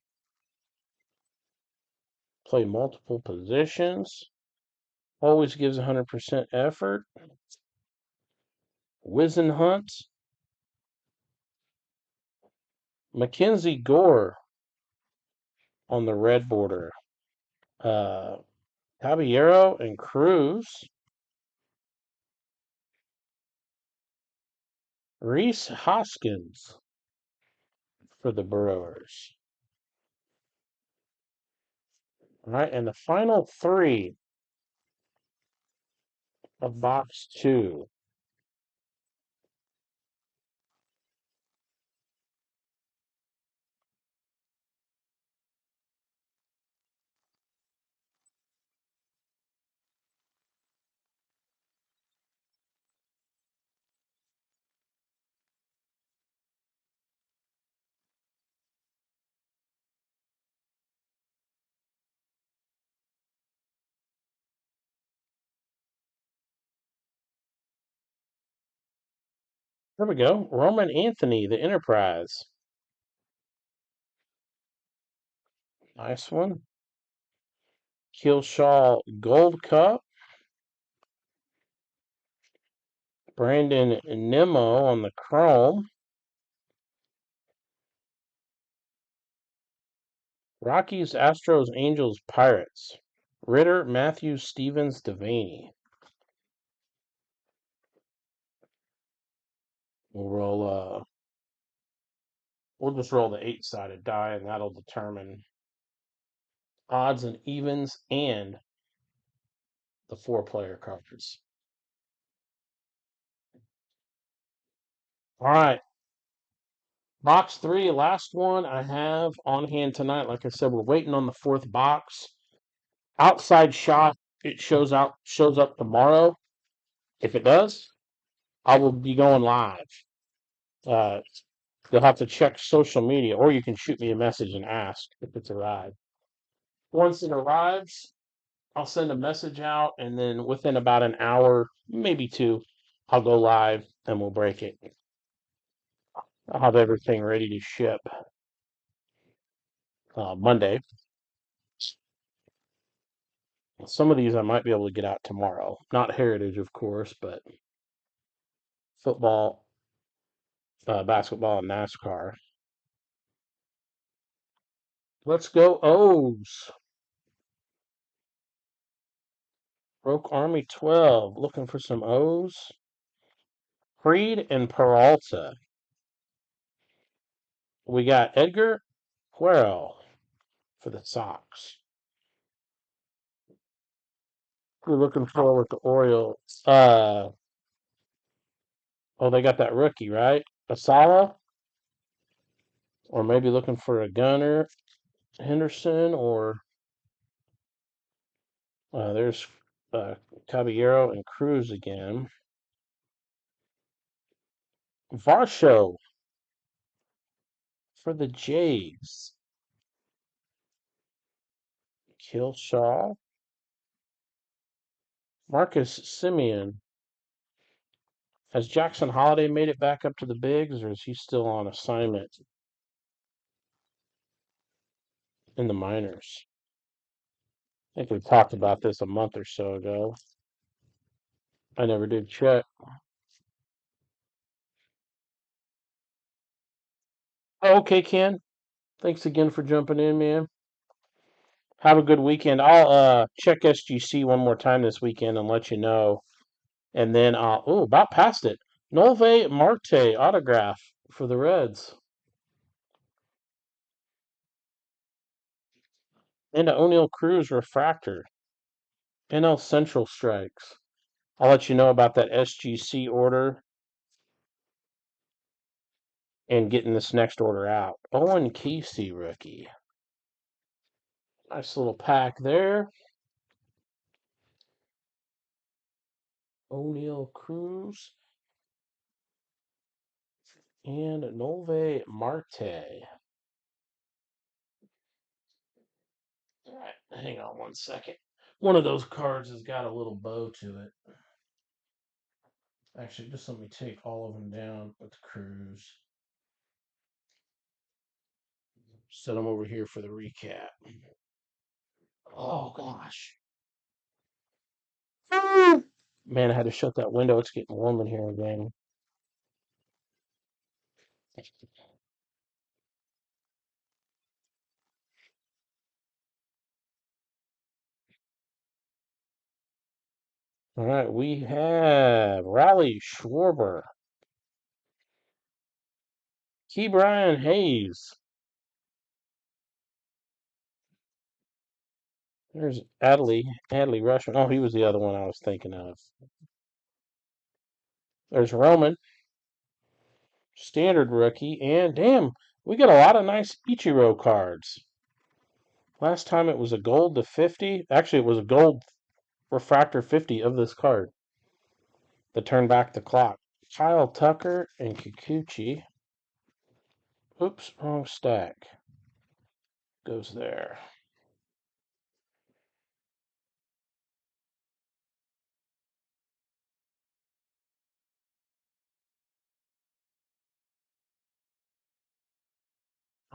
Play multiple positions. Always gives 100% effort. Wizenhunt. Mackenzie Gore on the red border. Caballero and Cruz. Reese Hoskins for the Brewers. All right, and the final three of box two. There we go. Roman Anthony, the Enterprise. Nice one. Keelshaw Gold Cup. Brandon Nimmo on the Chrome. Rockies, Astros, Angels, Pirates. Ritter, Matthews, Stevens, Devaney. We'll just roll the 8-sided die, and that'll determine odds and evens and the 4-player cards. All right. Box 3, last one I have on hand tonight. Like I said, we're waiting on the 4th box. Outside shot, it shows up tomorrow. If it does, I will be going live. Uh, you'll have to check social media, or you can shoot me a message and ask if it's arrived. Once it arrives, I'll send a message out, and then within about an hour, maybe 2, I'll go live and we'll break it. I'll have everything ready to ship Monday. Some of these I might be able to get out tomorrow. Not Heritage, of course, but football, basketball, and NASCAR. Let's go O's. Broke Army 12. Looking for some O's. Freed and Peralta. We got Edgar Quero for the Sox. We're looking for with the Orioles. They got that rookie, right? Asala? Or maybe looking for a gunner, Henderson, or there's Caballero and Cruz again. Varsho for the Jays. Killshaw. Marcus Simeon. Has Jackson Holiday made it back up to the bigs, or is he still on assignment in the minors? I think we talked about this a month or so ago. I never did check. Oh, okay, Ken. Thanks again for jumping in, man. Have a good weekend. I'll check SGC one more time this weekend and let you know. And then about past it. Nolve Marte autograph for the Reds. And O'Neill Cruz refractor. NL Central strikes. I'll let you know about that SGC order and getting this next order out. Owen Casey rookie. Nice little pack there. O'Neill Cruz and Nolve Marte. All right, hang on one second. One of those cards has got a little bow to it. Actually, just let me take all of them down with Cruz. Set them over here for the recap. Oh, gosh. Man, I had to shut that window. It's getting warm in here again. All right, we have Riley Schwarber. Key Brian Hayes. There's Adley Rushman. Oh, he was the other one I was thinking of. There's Roman, standard rookie, and damn, we got a lot of nice Ichiro cards. Last time it was a gold to 50. Actually, it was a gold refractor 50 of this card that turned back the clock. Kyle Tucker and Kikuchi. Oops, wrong stack. Goes there.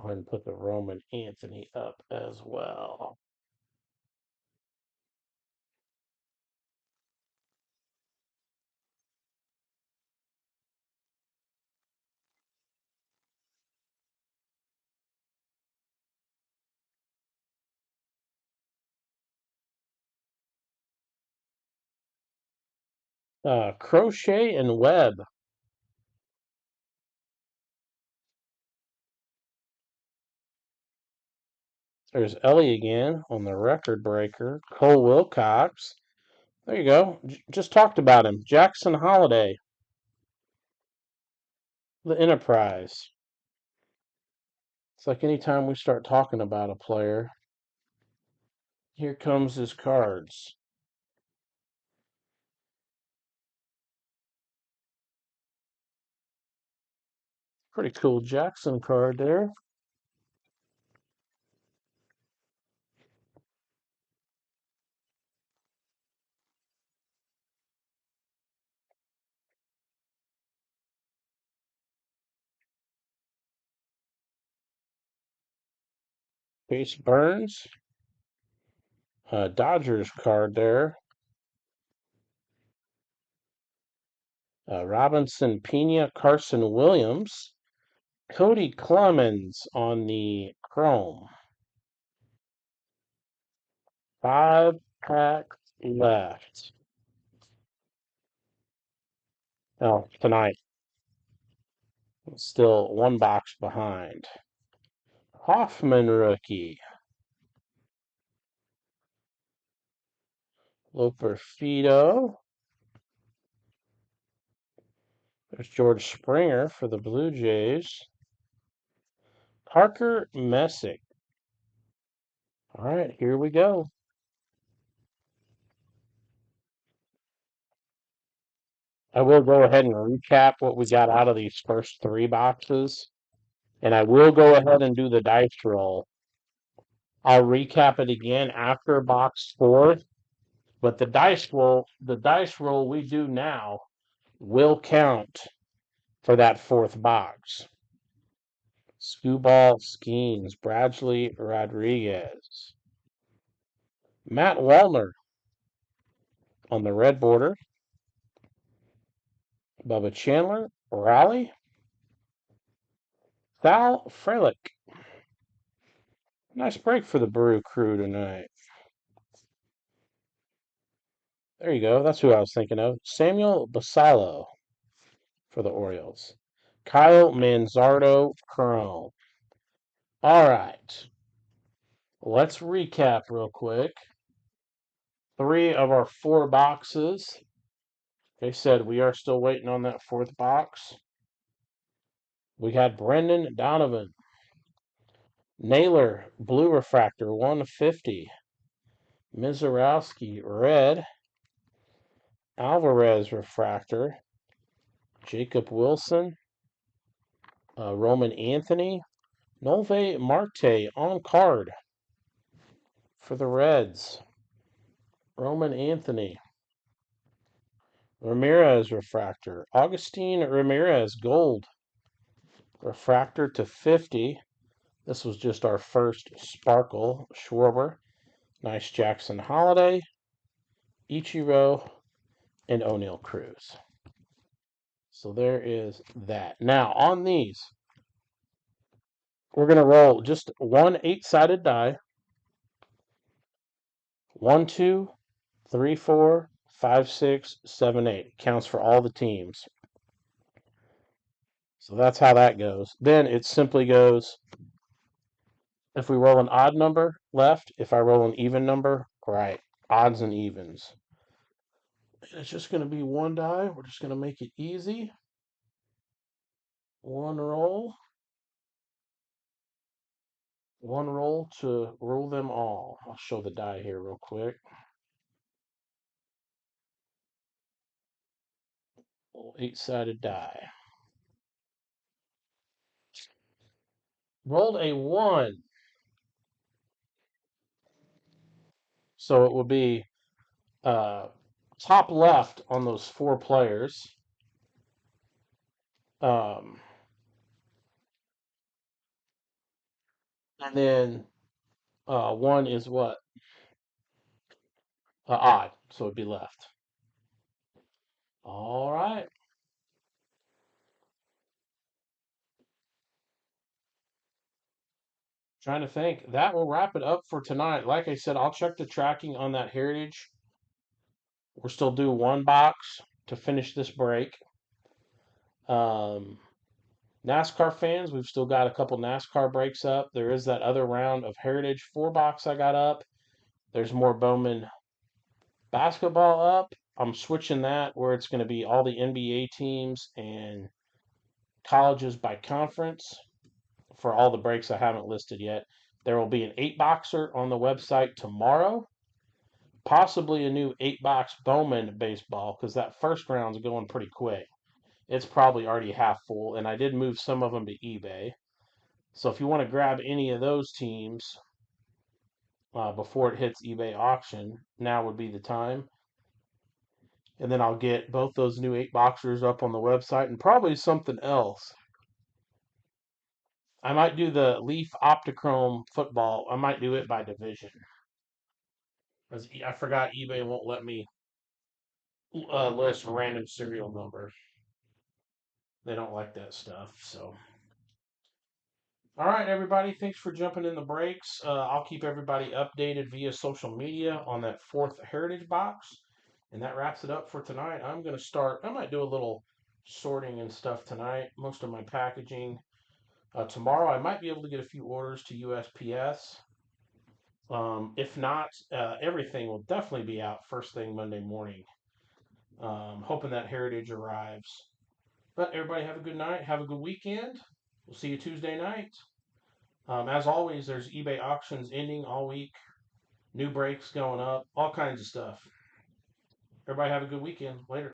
Go ahead and put the Roman Anthony up as well. Crochet and Webb. There's Ellie again on the record breaker. Cole Wilcox. There you go. Just talked about him. Jackson Holiday, the Enterprise. It's like anytime we start talking about a player, here comes his cards. Pretty cool Jackson card there. Chase Burns. Dodgers card there. Robinson Pena, Carson Williams. Cody Clemens on the Chrome. 5 packs left. Oh, tonight. Still 1 box behind. Hoffman rookie. Loper Fido. There's George Springer for the Blue Jays. Parker Messick. All right, here we go. I will go ahead and recap what we got out of these first 3 boxes. And I will go ahead and do the dice roll. I'll recap it again after box 4. But the dice roll we do now will count for that 4th box. Skubal Skeens, Bradley Rodriguez. Matt Wallner on the red border. Bubba Chandler, Raleigh. Sal Frelick. Nice break for the Brew Crew tonight. There you go. That's who I was thinking of. Samuel Basallo for the Orioles. Kyle Manzardo Chrome. All right. Let's recap real quick. 3 of our 4 boxes. They said we are still waiting on that 4th box. We had Brendan Donovan. Naylor, blue refractor, 150. Mizorowski, red. Alvarez refractor. Jacob Wilson. Roman Anthony. Nolve Marte on card for the Reds. Roman Anthony. Ramirez refractor. Augustine Ramirez gold refractor to 50. This was just our first sparkle. Schwarber. Nice Jackson Holiday. Ichiro and O'Neill Cruz. So there is that. Now on these, we're going to roll just 1 8-sided die. 1, 2, 3, 4, 5, 6, 7, 8. Counts for all the teams. So that's how that goes. Then it simply goes, if we roll an odd number, left. If I roll an even number, right. Odds and evens. And it's just going to be 1 die. We're just going to make it easy. 1 roll. 1 roll to rule them all. I'll show the die here real quick. 8-sided die. Rolled a 1. So it will be top left on those 4 players. Um, And then one is what? Odd. So it'd be left. All right. Trying to think. That will wrap it up for tonight. Like I said, I'll check the tracking on that Heritage. We're still due one box to finish this break. Um, NASCAR fans, we've still got a couple NASCAR breaks up. There is that other round of Heritage 4 box I got up. There's more Bowman basketball up. I'm switching that where it's going to be all the NBA teams and colleges by conference for all the breaks I haven't listed yet. There will be an 8 boxer on the website tomorrow, possibly a new 8 box Bowman baseball because that first round's going pretty quick. It's probably already half full, and I did move some of them to eBay. So if you want to grab any of those teams before it hits eBay auction, now would be the time. And then I'll get both those new 8 boxers up on the website and probably something else. I might do the Leaf Optichrome football. I might do it by division. Because I forgot eBay won't let me list random serial numbers. They don't like that stuff. So, all right, everybody. Thanks for jumping in the breaks. I'll keep everybody updated via social media on that fourth Heritage box. And that wraps it up for tonight. I'm going to start, I might do a little sorting and stuff tonight, most of my packaging. Tomorrow, I might be able to get a few orders to USPS. If not, everything will definitely be out first thing Monday morning. Hoping that Heritage arrives. But everybody have a good night. Have a good weekend. We'll see you Tuesday night. As always, there's eBay auctions ending all week. New breaks going up. All kinds of stuff. Everybody have a good weekend. Later.